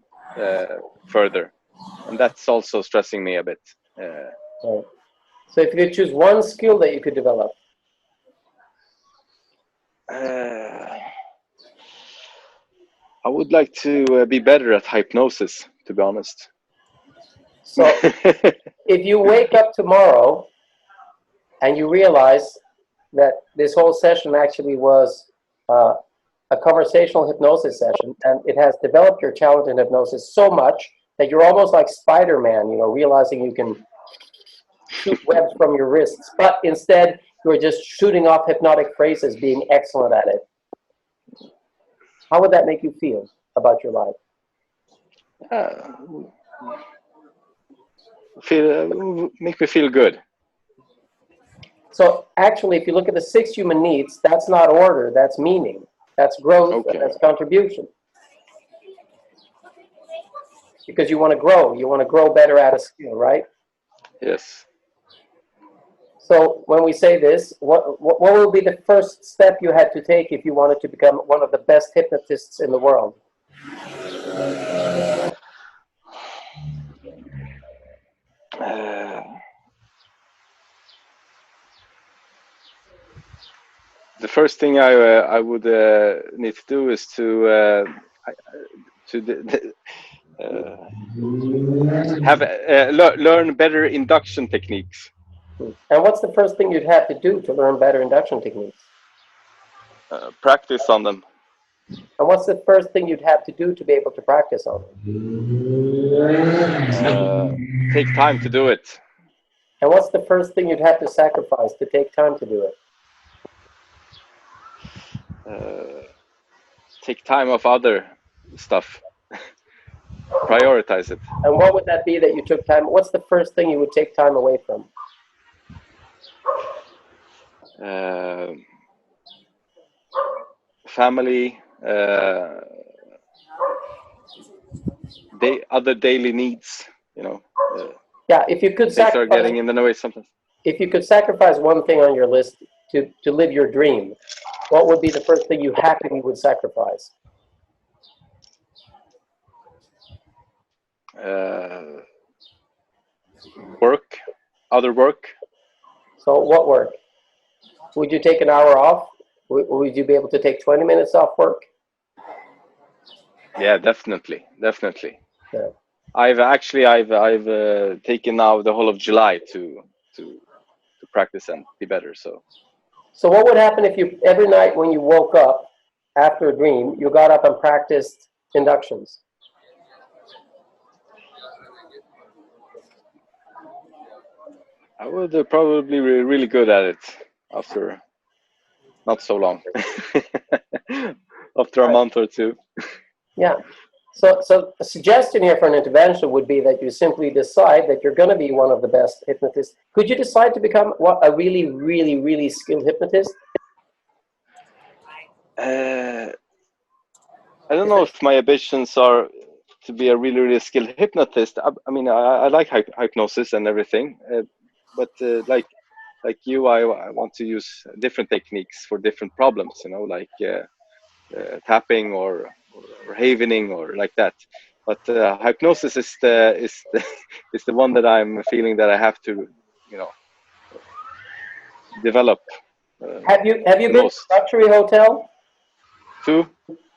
further, and that's also stressing me a bit. Right. So if you could choose one skill that you could develop, I would like to be better at hypnosis, to be honest. so if you wake up tomorrow and you realize that this whole session actually was a conversational hypnosis session, and it has developed your talent in hypnosis so much that you're almost like Spider-Man, realizing you can shoot webs from your wrists, but instead you're just shooting off hypnotic phrases, being excellent at it. How would that make you feel about your life? Make me feel good. So actually, if you look at the 6 human needs, that's not order, that's meaning, that's growth, Okay. and that's contribution. Because you want to grow better at a skill, right? Yes. So when we say this, what will be the first step you had to take if you wanted to become one of the best hypnotists in the world? The first thing I would need to do is to learn better induction techniques. And what's the first thing you'd have to do to learn better induction techniques? Practice on them. And what's the first thing you'd have to do to be able to practice on them? Take time to do it. And what's the first thing you'd have to sacrifice to take time to do it? Take time off other stuff. Prioritize it. And what would that be that you took time? What's the first thing you would take time away from? Family, other daily needs, Yeah, if you could they start getting in the way sometimes. If you could sacrifice one thing on your list to live your dream, what would be the first thing you happily would sacrifice? Other work. So what work? Would you take an hour off? Would you be able to take 20 minutes off work? Yeah, definitely. Yeah. I've taken now the whole of July to practice and be better. So what would happen if you every night when you woke up after a dream, you got up and practiced inductions? I would probably be really good at it after not so long. After a month or two. Yeah. So a suggestion here for an intervention would be that you simply decide that you're going to be one of the best hypnotists. Could you decide to become a really, really, really skilled hypnotist? I don't know if my ambitions are to be a really, really skilled hypnotist. I mean, I like hypnosis and everything, but like you, I want to use different techniques for different problems. Like tapping or havening or like that. But hypnosis is the one that I'm feeling that I have to, develop. Have you been to a luxury hotel? To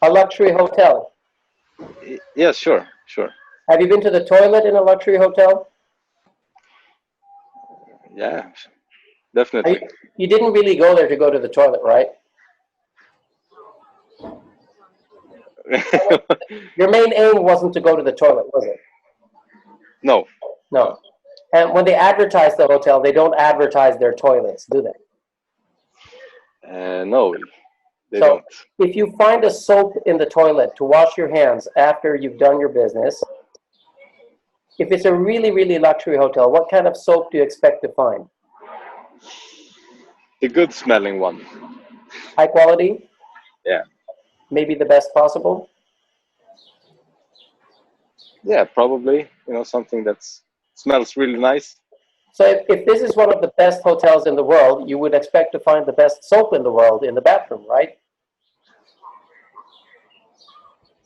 a luxury hotel? Yes, sure. Have you been to the toilet in a luxury hotel? Yeah, definitely. You didn't really go there to go to the toilet, right? Your main aim wasn't to go to the toilet, was it? No. And when they advertise the hotel, they don't advertise their toilets, do they? No, they so don't. If you find a soap in the toilet to wash your hands after you've done your business, if it's a really, really luxury hotel, what kind of soap do you expect to find? The good smelling one. High quality? Yeah. Maybe the best possible? Yeah, probably. Something that smells really nice. So if this is one of the best hotels in the world, you would expect to find the best soap in the world in the bathroom, right?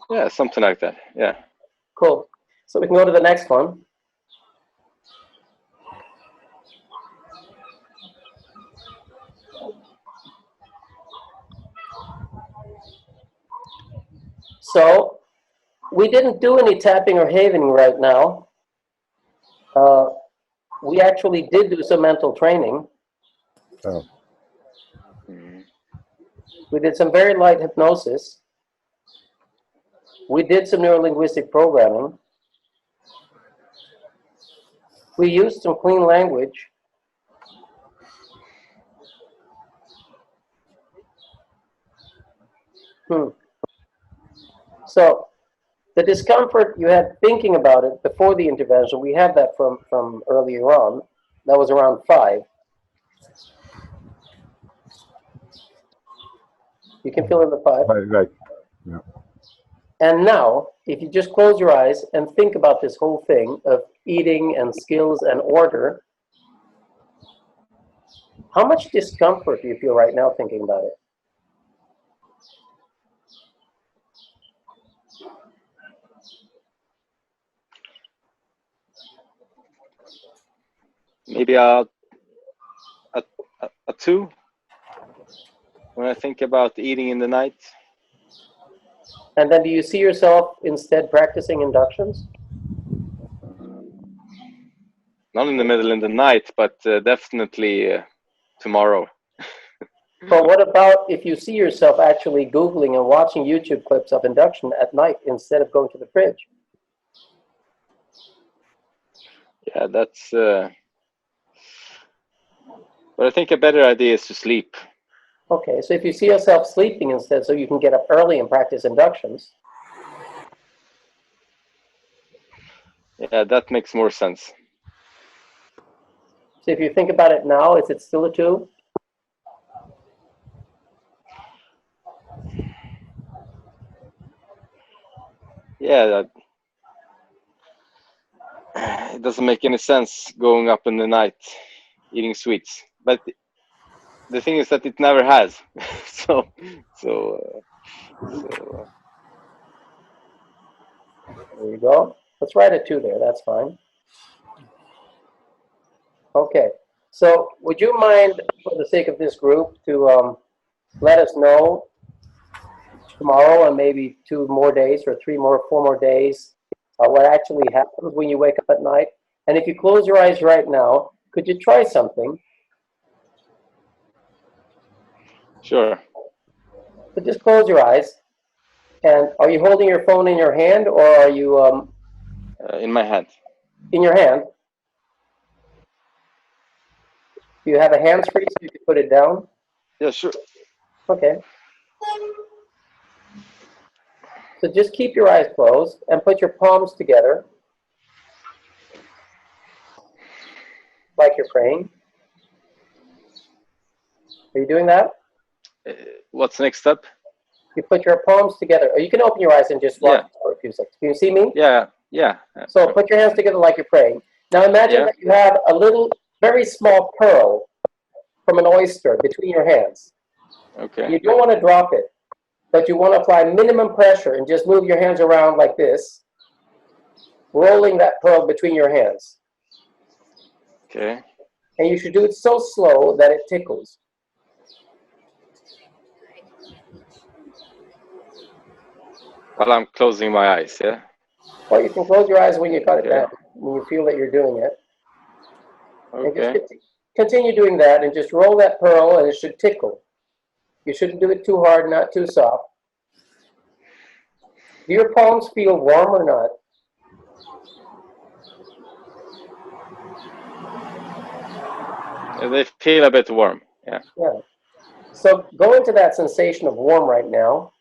Yeah, something like that. Yeah. Cool. So we can go to the next one. So we didn't do any tapping or havening right now. We actually did do some mental training. Oh. We did some very light hypnosis. We did some neurolinguistic programming. We used some clean language. So the discomfort you had thinking about it before the intervention, we had that from earlier on. That was around 5. You can fill in the 5. Right. Yeah. And now, if you just close your eyes and think about this whole thing of eating and skills and order, how much discomfort do you feel right now thinking about it? Maybe a 2 when I think about eating in the night. And then do you see yourself instead practicing inductions? Not in the middle of the night, but definitely tomorrow. But what about if you see yourself actually Googling and watching YouTube clips of induction at night instead of going to the fridge? Yeah, that's. But I think a better idea is to sleep. Okay, so if you see yourself sleeping instead, so you can get up early and practice inductions. Yeah, that makes more sense. So if you think about it now, is it still a 2? Yeah, it doesn't make any sense going up in the night eating sweets. But the thing is that it never has. so There you go. Let's write a 2 there. That's fine. Okay. So would you mind, for the sake of this group, to let us know tomorrow and maybe 2 more days or 4 more days what actually happens when you wake up at night? And if you close your eyes right now, could you try something? Sure. So just close your eyes. And are you holding your phone in your hand, or are you In my hand. in your hand? Do you have a hands-free so you can put it down? Yeah, sure. Okay. So just keep your eyes closed and put your palms together like you're praying. Are you doing that? What's the next step? You put your palms together. Or you can open your eyes and just watch for a few seconds. Can you see me? Yeah. So put your hands together like you're praying. Now imagine that you have a little, very small pearl from an oyster between your hands. Okay. You don't want to drop it, but you want to apply minimum pressure and just move your hands around like this, rolling that pearl between your hands. Okay. And you should do it so slow that it tickles. While I'm closing my eyes, yeah? Well, you can close your eyes when you got it down, when you feel that you're doing it. And just continue doing that and just roll that pearl and it should tickle. You shouldn't do it too hard, not too soft. Do your palms feel warm or not? They feel a bit warm, yeah. Yeah. So go into that sensation of warm right now.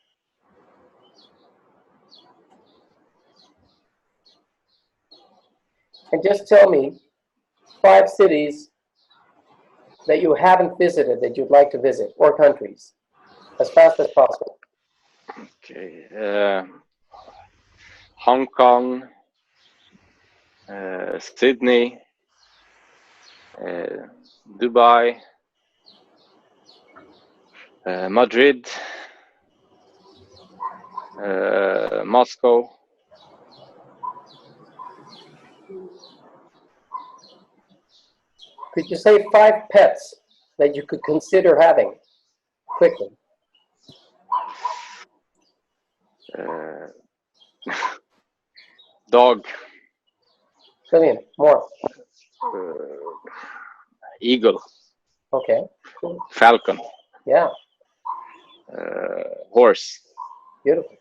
And just tell me 5 cities that you haven't visited that you'd like to visit, or countries, as fast as possible. Okay. Hong Kong, Sydney, Dubai, Madrid, Moscow. Could you say 5 pets that you could consider having quickly? Dog. Brilliant. More. Eagle. Okay. Cool. Falcon. Yeah. Horse. Beautiful.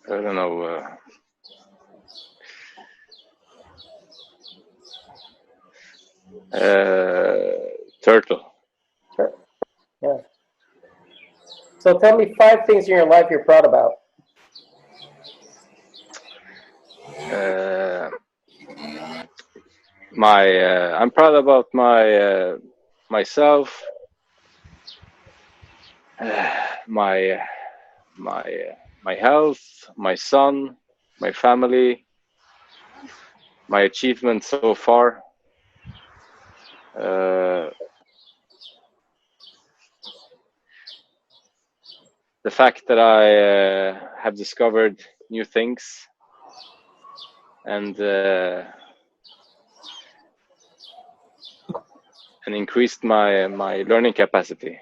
I don't know. Turtle. Sure. Yeah. So tell me 5 things in your life you're proud about. I'm proud about myself, my health, my son, my family, my achievements so far. The fact that I have discovered new things, and increased my learning capacity.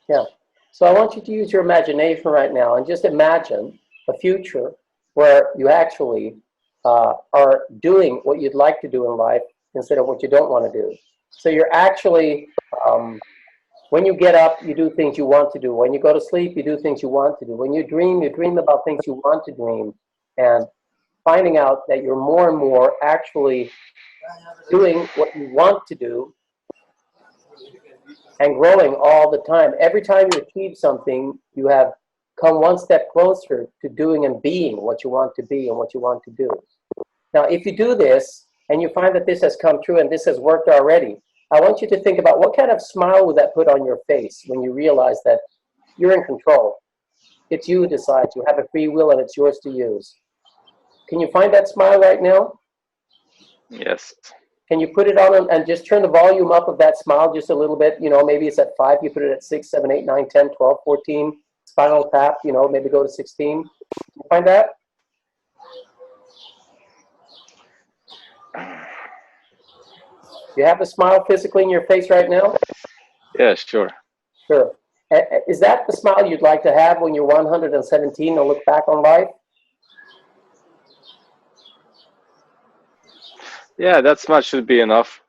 Yeah. So I want you to use your imagination right now and just imagine a future where you actually are doing what you'd like to do in life instead of what you don't want to do. So you're actually, when you get up, you do things you want to do. When you go to sleep, you do things you want to do. When you dream about things you want to dream. And finding out that you're more and more actually doing what you want to do and growing all the time. Every time you achieve something, you have come one step closer to doing and being what you want to be and what you want to do. Now, if you do this and you find that this has come true and this has worked already, I want you to think about what kind of smile would that put on your face when you realize that you're in control. It's you who decides. You have a free will and it's yours to use. Can you find that smile right now? Yes. Can you put it on and just turn the volume up of that smile just a little bit? You know, maybe it's at 5, you put it at 6, 7, 8, 9, 10, 12, 14. Spinal tap, you know, maybe go to 16. Can you find that? You have a smile physically in your face right now? Yeah, sure. Sure. Is that the smile you'd like to have when you're 117 and look back on life? Yeah, that much should be enough.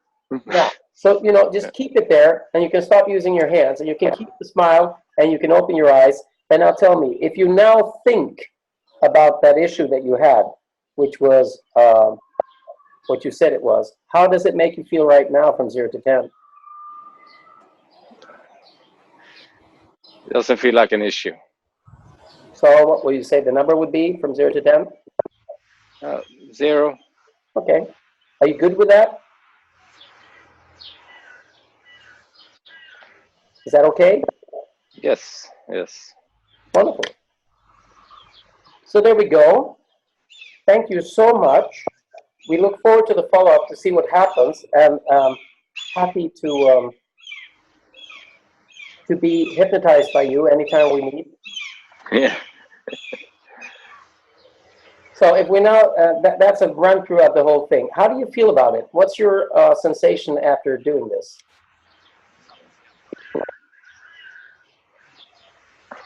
Yeah. So, you know, just keep it there and you can stop using your hands and you can keep the smile and you can open your eyes. And now tell me, if you now think about that issue that you had, which was what you said it was, how does it make you feel right now from 0 to 10? It doesn't feel like an issue. So what will you say the number would be from 0 to 10? 0. Okay. Are you good with that? Is that okay? Yes, yes. Wonderful. So there we go. Thank you so much. We look forward to the follow-up to see what happens, and happy to be hypnotized by you anytime we meet. Yeah. So if we now, that's a run through of the whole thing. How do you feel about it? What's your sensation after doing this?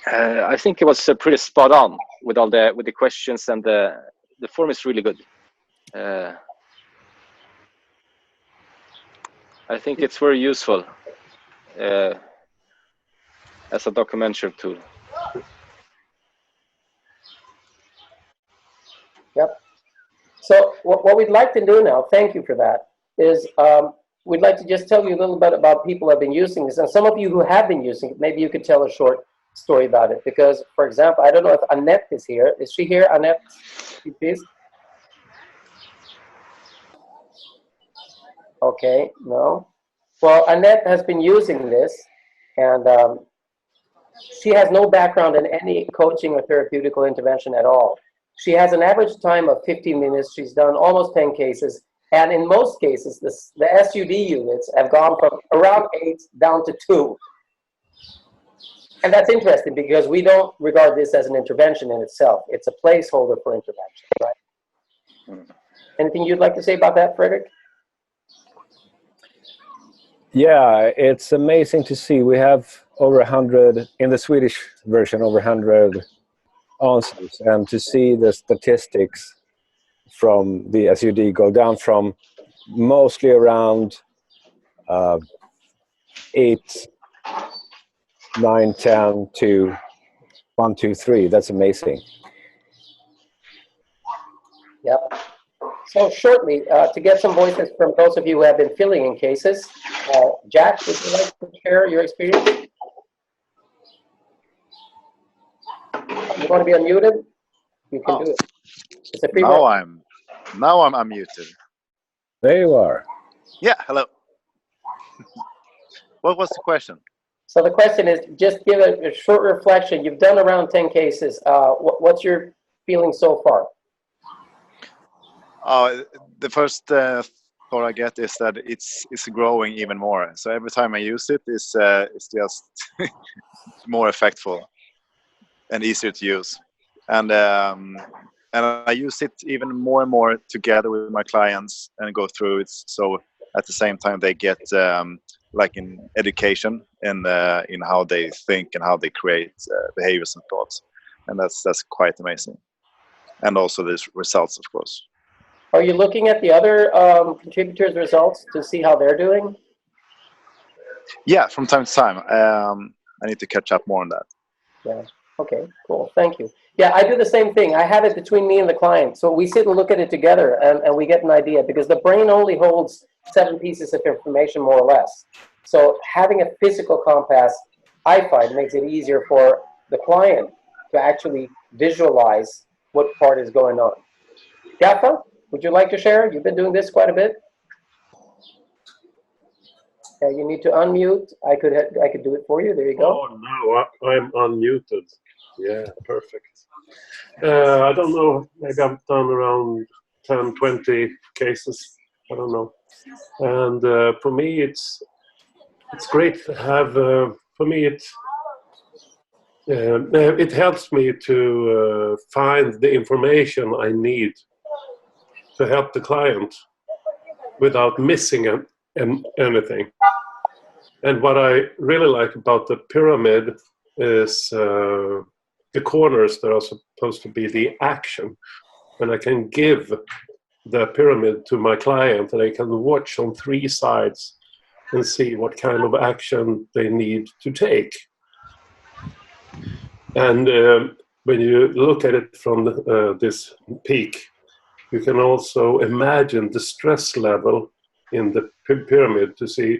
I think it was pretty spot on with all the questions, and the form is really good. I think it's very useful as a documentary tool. Yep. So what we'd like to do now, thank you for that, is we'd like to just tell you a little bit about people who have been using this. And some of you who have been using it, maybe you could tell a short story about it. Because, for example, I don't know if Annette is here. Is she here, Annette? Please. Okay, no. Well, Annette has been using this, and she has no background in any coaching or therapeutical intervention at all. She has an average time of 15 minutes. She's done almost 10 cases. And in most cases, the SUD units have gone from around 8 down to 2. And that's interesting because we don't regard this as an intervention in itself. It's a placeholder for intervention, right? Anything you'd like to say about that, Fredrik? Yeah, it's amazing to see. We have over 100, in the Swedish version, over 100 answers. And to see the statistics from the SUD go down from mostly around 8, 9, 10 to 1, 2, 3. That's amazing. Yep. So shortly, to get some voices from those of you who have been filling in cases, Jack, would you like to share your experience? You want to be unmuted? You can do it. It's a free Now world. I'm unmuted. There you are. Yeah, hello. What was the question? So the question is, just give a short reflection. You've done around 10 cases. What's your feeling so far? The first thought I get is that it's growing even more. So every time I use it, it's just more effectful and easier to use. And I use it even more and more together with my clients and go through it. So at the same time, they get like in education and in how they think and how they create behaviors and thoughts, and that's quite amazing. And also these results, of course. Are you looking at the other contributors' results to see how they're doing? Yeah, from time to time. I need to catch up more on that. Yeah. Okay, cool. Thank you. Yeah, I do the same thing. I have it between me and the client. So we sit and look at it together, and we get an idea, because the brain only holds 7 pieces of information, more or less. So having a physical compass, I find, makes it easier for the client to actually visualize what part is going on. Gaffa, would you like to share? You've been doing this quite a bit. You need to unmute. I could do it for you. There you go. Oh no, I'm unmuted. Yeah, perfect. I don't know. Maybe I've done around 10, 20 cases. I don't know. And for me, it's great to have. For me, it helps me to find the information I need to help the client without missing anything. And what I really like about the pyramid is the corners that are supposed to be the action. And I can give the pyramid to my client, and I can watch on 3 sides and see what kind of action they need to take. And when you look at it from this peak, you can also imagine the stress level in the pyramid to see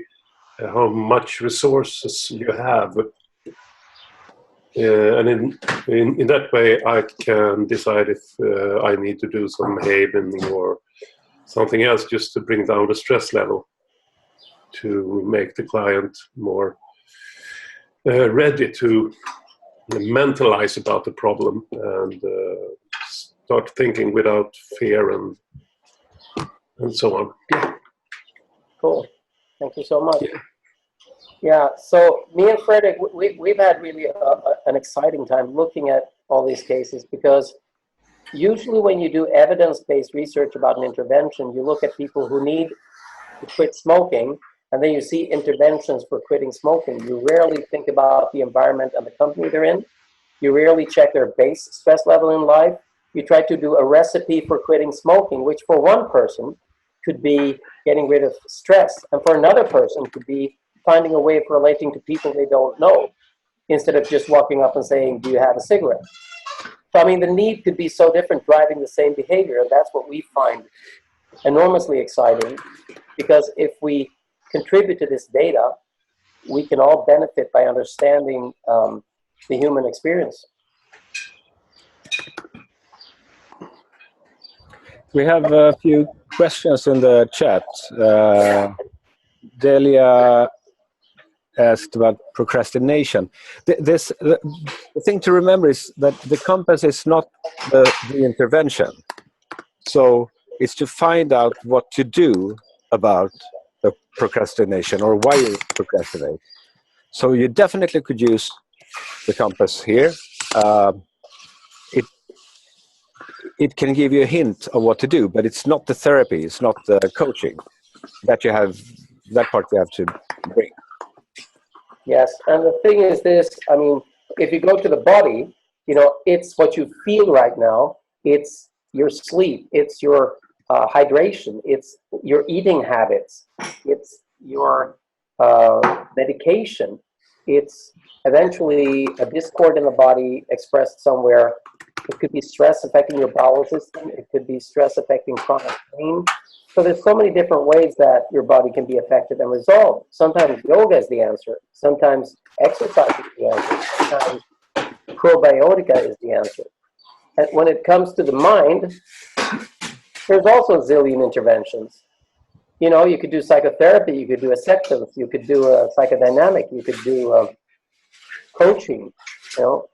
how much resources you have. And in that way, I can decide if I need to do some havening or something else just to bring down the stress level, to make the client more ready to mentalize about the problem and start thinking without fear and so on. Yeah. Cool. Thank you so much. Yeah, so me and Fredrik, we've had really an exciting time looking at all these cases, because usually when you do evidence-based research about an intervention, you look at people who need to quit smoking, and then you see interventions for quitting smoking. You rarely think about the environment and the company they're in. You rarely check their base stress level in life. You try to do a recipe for quitting smoking, which for one person could be getting rid of stress, and for another person could be finding a way of relating to people they don't know, instead of just walking up and saying, do you have a cigarette? So, I mean, the need could be so different driving the same behavior, and that's what we find enormously exciting, because if we contribute to this data, we can all benefit by understanding the human experience. We have a few questions in the chat. Delia asked about procrastination. The thing to remember is that the compass is not the intervention. So it's to find out what to do about the procrastination or why you procrastinate. So you definitely could use the compass here. It can give you a hint of what to do, but it's not the therapy, it's not the coaching that you have, that part you have to bring. Yes, and the thing is this, I mean, if you go to the body, you know, it's what you feel right now, it's your sleep, it's your hydration, it's your eating habits, it's your medication, it's eventually a discord in the body expressed somewhere. It could be stress affecting your bowel system, it could be stress affecting chronic pain. So there's so many different ways that your body can be affected and resolved. Sometimes yoga is the answer. Sometimes exercise is the answer. Sometimes probiotica is the answer. And when it comes to the mind, there's also a zillion interventions. You know, you could do psychotherapy, you could do acceptance, you could do a psychodynamic, you could do coaching. You know,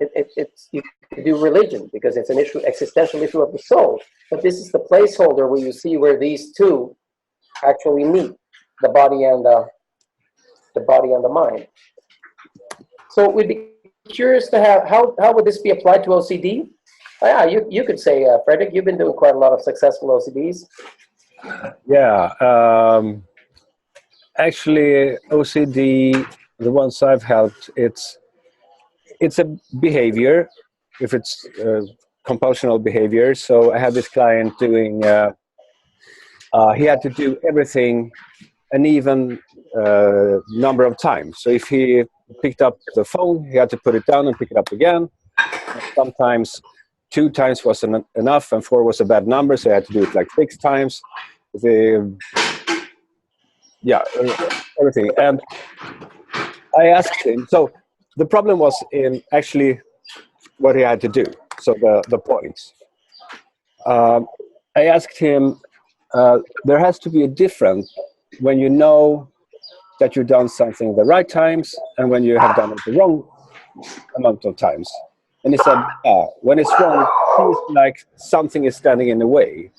you could do religion because it's an existential issue of the soul. But this is the placeholder where you see where these two actually meet, the body and the mind. So we'd be curious to have how would this be applied to OCD? Yeah, you could say, Fredrik, you've been doing quite a lot of successful OCDs. Yeah. Actually, OCD, the ones I've helped, it's a behavior, if it's compulsional behavior. So I had this client doing, he had to do everything an even number of times. So if he picked up the phone, he had to put it down and pick it up again. And sometimes 2 times was enough and 4 was a bad number, so I had to do it like 6 times. Yeah, everything. And I asked him, so the problem was in actually what he had to do, so the points. I asked him, there has to be a difference when you know that you've done something the right times and when you have done it the wrong amount of times. And he said, when it's wrong, it feels like something is standing in the way.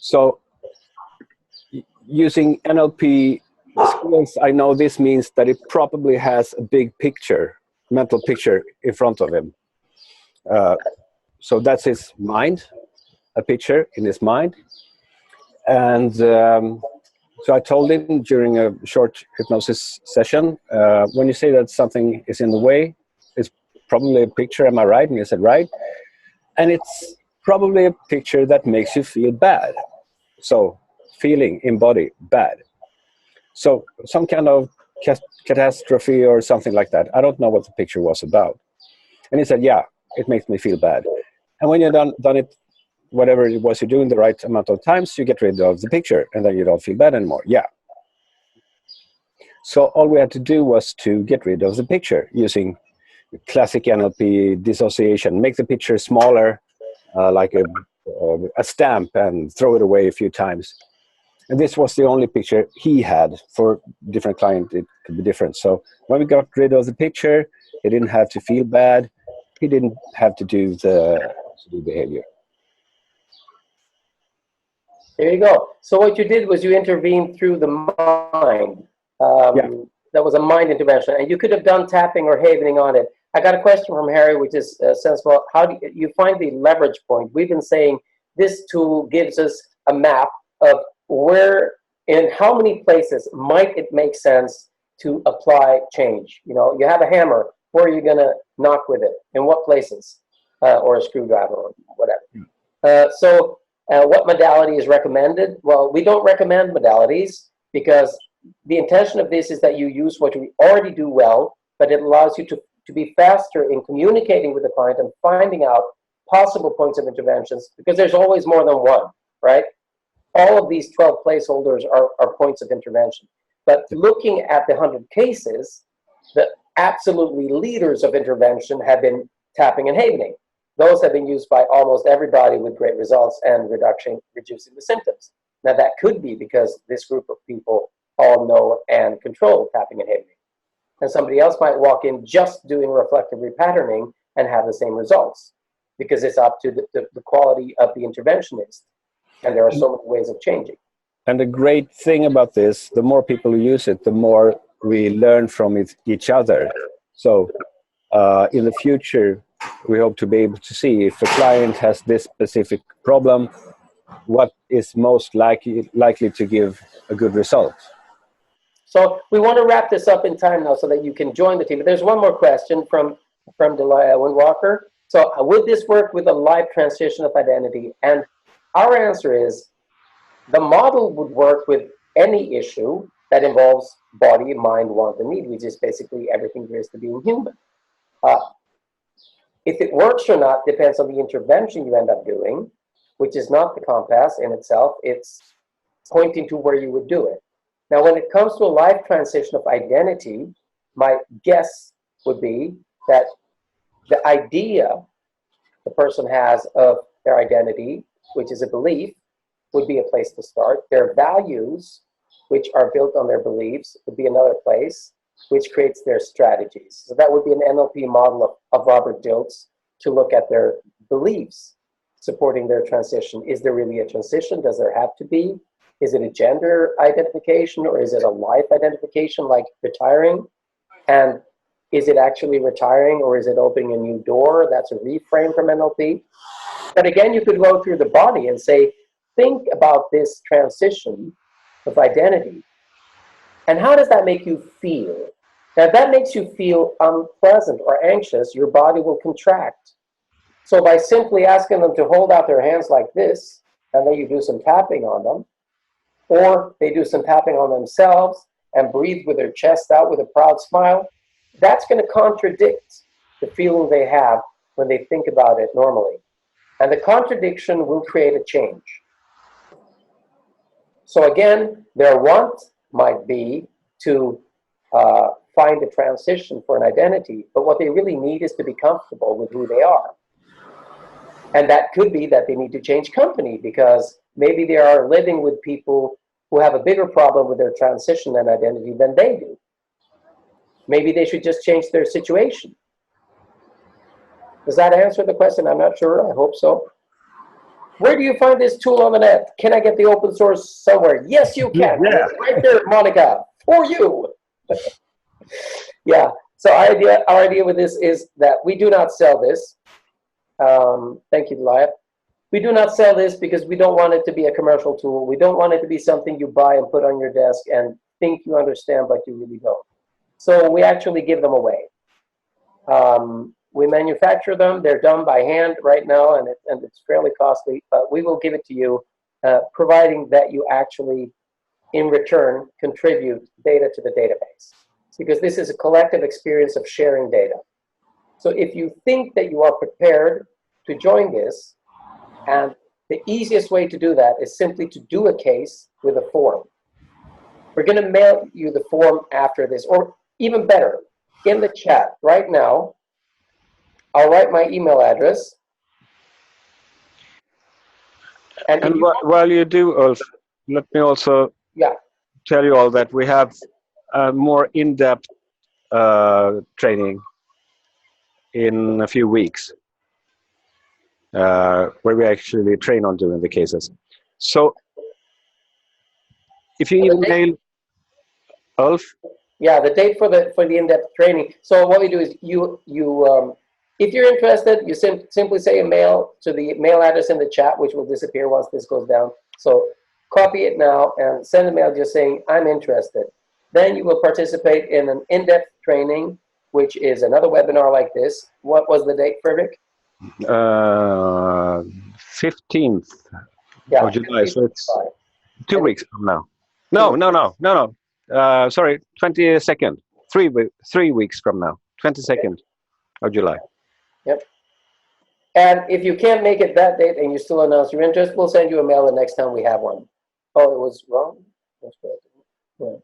So using NLP skills, I know this means that it probably has a big picture, mental picture in front of him. So that's his mind, a picture in his mind. And so I told him during a short hypnosis session, when you say that something is in the way, it's probably a picture, am I right? And he said, right. And it's probably a picture that makes you feel bad. So feeling in body, bad. So some kind of catastrophe or something like that. I don't know what the picture was about. And he said, yeah, it makes me feel bad. And when you've done it, whatever it was you're doing the right amount of times, you get rid of the picture and then you don't feel bad anymore. Yeah. So all we had to do was to get rid of the picture using classic NLP dissociation, make the picture smaller, like a stamp, and throw it away a few times. And this was the only picture he had. For different clients, it could be different. So when we got rid of the picture, he didn't have to feel bad. He didn't have to do the behavior. There you go. So what you did was you intervened through the mind. Yeah. That was a mind intervention, and you could have done tapping or havening on it. I got a question from Harry, which is says, well, how do you find the leverage point? We've been saying this tool gives us a map of where, in how many places might it make sense to apply change. You know, you have a hammer. Where are you going to knock with it? In what places? Or a screwdriver or whatever. So what modality is recommended? Well, we don't recommend modalities because the intention of this is that you use what we already do well, but it allows you to be faster in communicating with the client and finding out possible points of interventions, because there's always more than one, right? All of these 12 placeholders are points of intervention. But looking at the 100 cases, the absolutely leaders of intervention have been tapping and havening. Those have been used by almost everybody with great results and reducing the symptoms. Now that could be because this group of people all know and control tapping and havening. And somebody else might walk in just doing reflective repatterning and have the same results, because it's up to the quality of the interventionist. And there are so many ways of changing. And the great thing about this, the more people who use it, the more we learn from each other. So in the future, we hope to be able to see if a client has this specific problem, what is most likely to give a good result. So we want to wrap this up in time now so that you can join the team. But there's one more question from Delia Windwalker. So would this work with a live transition of identity? And our answer is the model would work with any issue that involves body, mind, want, and need, which is basically everything there is to being human. If it works or not depends on the intervention you end up doing, which is not the compass in itself. It's pointing to where you would do it. Now, when it comes to a life transition of identity, my guess would be that the idea the person has of their identity, which is a belief, would be a place to start. Their values, which are built on their beliefs, would be another place, which creates their strategies. So that would be an NLP model of Robert Dilts to look at their beliefs supporting their transition. Is there really a transition? Does there have to be? Is it a gender identification, or is it a life identification like retiring? And is it actually retiring, or is it opening a new door? That's a reframe from NLP. But again, you could go through the body and say, think about this transition of identity. And how does that make you feel? Now, if that makes you feel unpleasant or anxious, your body will contract. So by simply asking them to hold out their hands like this, and then you do some tapping on them, or they do some tapping on themselves and breathe with their chest out with a proud smile, that's going to contradict the feeling they have when they think about it normally. And the contradiction will create a change. So again, their want might be to find a transition for an identity, but what they really need is to be comfortable with who they are. And that could be that they need to change company because maybe they are living with people who have a bigger problem with their transition and identity than they do. Maybe they should just change their situation. Does that answer the question? I'm not sure. I hope so. Where do you find this tool on the net? Can I get the open source somewhere? Yes, you can. Yeah. Right there, Monica, for you. Yeah. So our idea with this is that we do not sell this. Thank you, Delia. We do not sell this because we don't want it to be a commercial tool. We don't want it to be something you buy and put on your desk and think you understand, but you really don't. So we actually give them away. We manufacture them. They're done by hand right now, and it's fairly costly, but we will give it to you, providing that you actually, in return, contribute data to the database. Because this is a collective experience of sharing data. So if you think that you are prepared to join this, and the easiest way to do that is simply to do a case with a form. We're going to mail you the form after this, or even better, in the chat right now, I'll write my email address. And while you do, Ulf, let me also tell you all that we have a more in-depth training in a few weeks where we actually train on doing the cases. So if you email Ulf. Yeah, the date for the in-depth training. So what we do is if you're interested, you simply say a mail to the mail address in the chat, which will disappear once this goes down. So copy it now and send a mail just saying, I'm interested. Then you will participate in an in-depth training, which is another webinar like this. What was the date, Fredrik? 15th of July. So it's 2 weeks from now. No. Sorry, 22nd. 3 weeks from now. 22nd of July. Yep. And if you can't make it that date and you still announce your interest, we'll send you a mail the next time we have one. Oh, it was wrong? Yeah.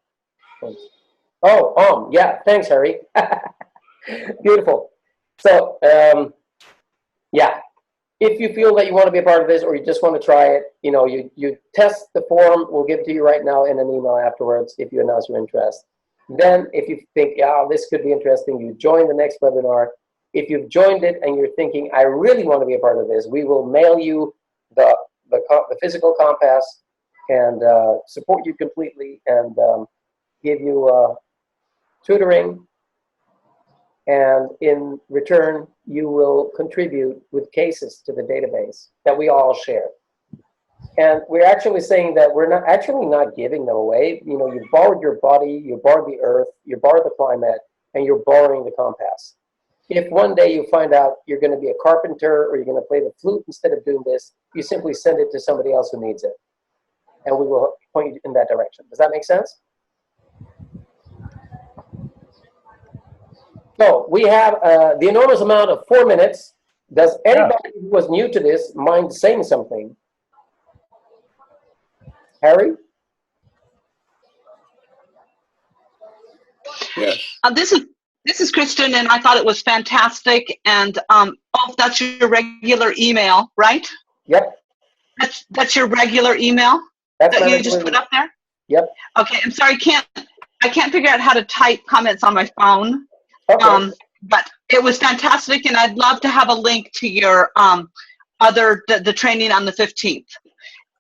Yeah, thanks, Harry. Beautiful. So, yeah, if you feel that you want to be a part of this or you just want to try it, you test the form. We'll give it to you right now in an email afterwards if you announce your interest. Then if you think, this could be interesting, you join the next webinar. If you've joined it and you're thinking, I really want to be a part of this, we will mail you the physical compass and support you completely and give you tutoring. And in return, you will contribute with cases to the database that we all share. And we're actually saying that we're not giving them away. You borrowed your body, you borrowed the earth, you borrowed the climate, and you're borrowing the compass. If one day you find out you're going to be a carpenter or you're going to play the flute instead of doing this, you simply send it to somebody else who needs it. And we will point you in that direction. Does that make sense? So we have the enormous amount of 4 minutes. Does anybody who was new to this mind saying something? Harry? Yes. This is Kristen, and I thought it was fantastic. And that's your regular email, right? Yep. That's your regular email that you just put up there. Yep. Okay. I'm sorry. I can't figure out how to type comments on my phone. Okay. But it was fantastic, and I'd love to have a link to your the training on the 15th.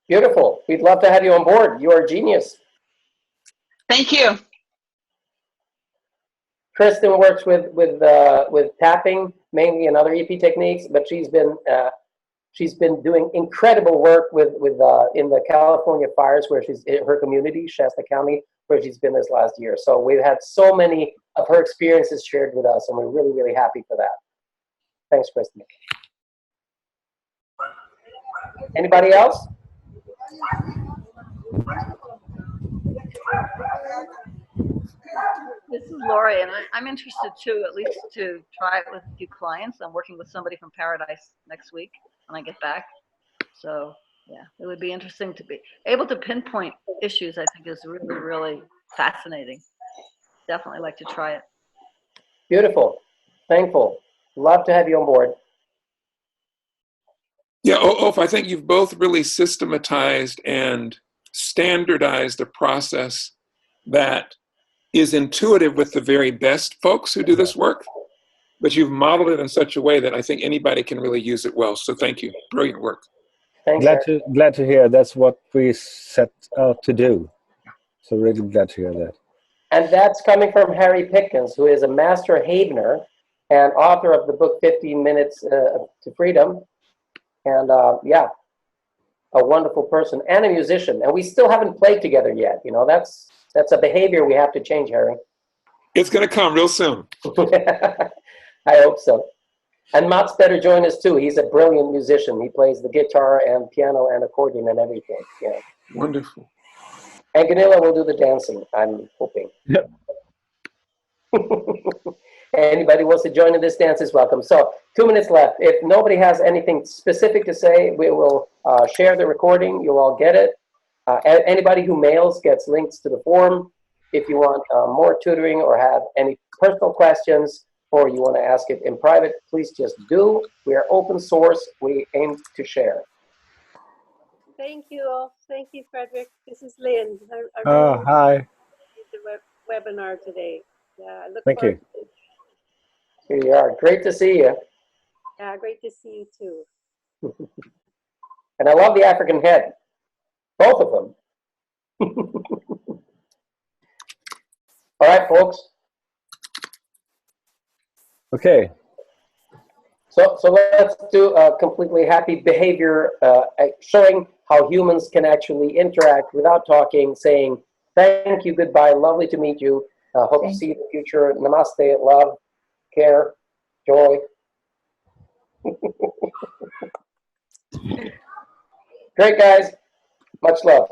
Beautiful. We'd love to have you on board. You are a genius. Thank you. Kristen works with tapping mainly and other EP techniques, but she's been doing incredible work with in the California fires where she's in her community, Shasta County, where she's been this last year. So we've had so many of her experiences shared with us, and we're really, really happy for that. Thanks, Kristen. Anybody else? This is Lori, and I'm interested too, at least to try it with a few clients. I'm working with somebody from Paradise next week when I get back. So yeah, it would be interesting to be able to pinpoint issues. I think is really, really fascinating. Definitely like to try it. Beautiful. Thankful. Love to have you on board. Yeah, Ulf, I think you've both really systematized and standardized a process that is intuitive with the very best folks who do this work, but you've modeled it in such a way that I think anybody can really use it well. So thank you. Brilliant work. Thanks, Glad to hear. That's what we set out to do. So really glad to hear that. And that's coming from Harry Pickens, who is a master Havener and author of the book 15 Minutes to Freedom. And yeah, a wonderful person and a musician. And we still haven't played together yet. You know, that's a behavior we have to change, Harry. It's going to come real soon. I hope so. And Mats better join us too. He's a brilliant musician. He plays the guitar and piano and accordion and everything. Yeah. Wonderful. And Gunilla will do the dancing, I'm hoping. Yep. Anybody wants to join in this dance is welcome. So 2 minutes left. If nobody has anything specific to say, we will share the recording. You'll all get it. Anybody who mails gets links to the forum. If you want more tutoring or have any personal questions, or you want to ask it in private, please just do. We are open source. We aim to share. Thank you all. Thank you, Fredrik. This is Lynn. Oh, hi. The webinar today. Yeah, I look Thank forward you. to it. Here you are. Great to see you. Yeah, great to see you too. And I love the African head. Both of them. All right, folks. Okay. So let's do a completely happy behavior, showing how humans can actually interact without talking, saying, thank you, goodbye, lovely to meet you. Hope to see you in the future. Namaste, love, care, joy. Great, guys. Much love.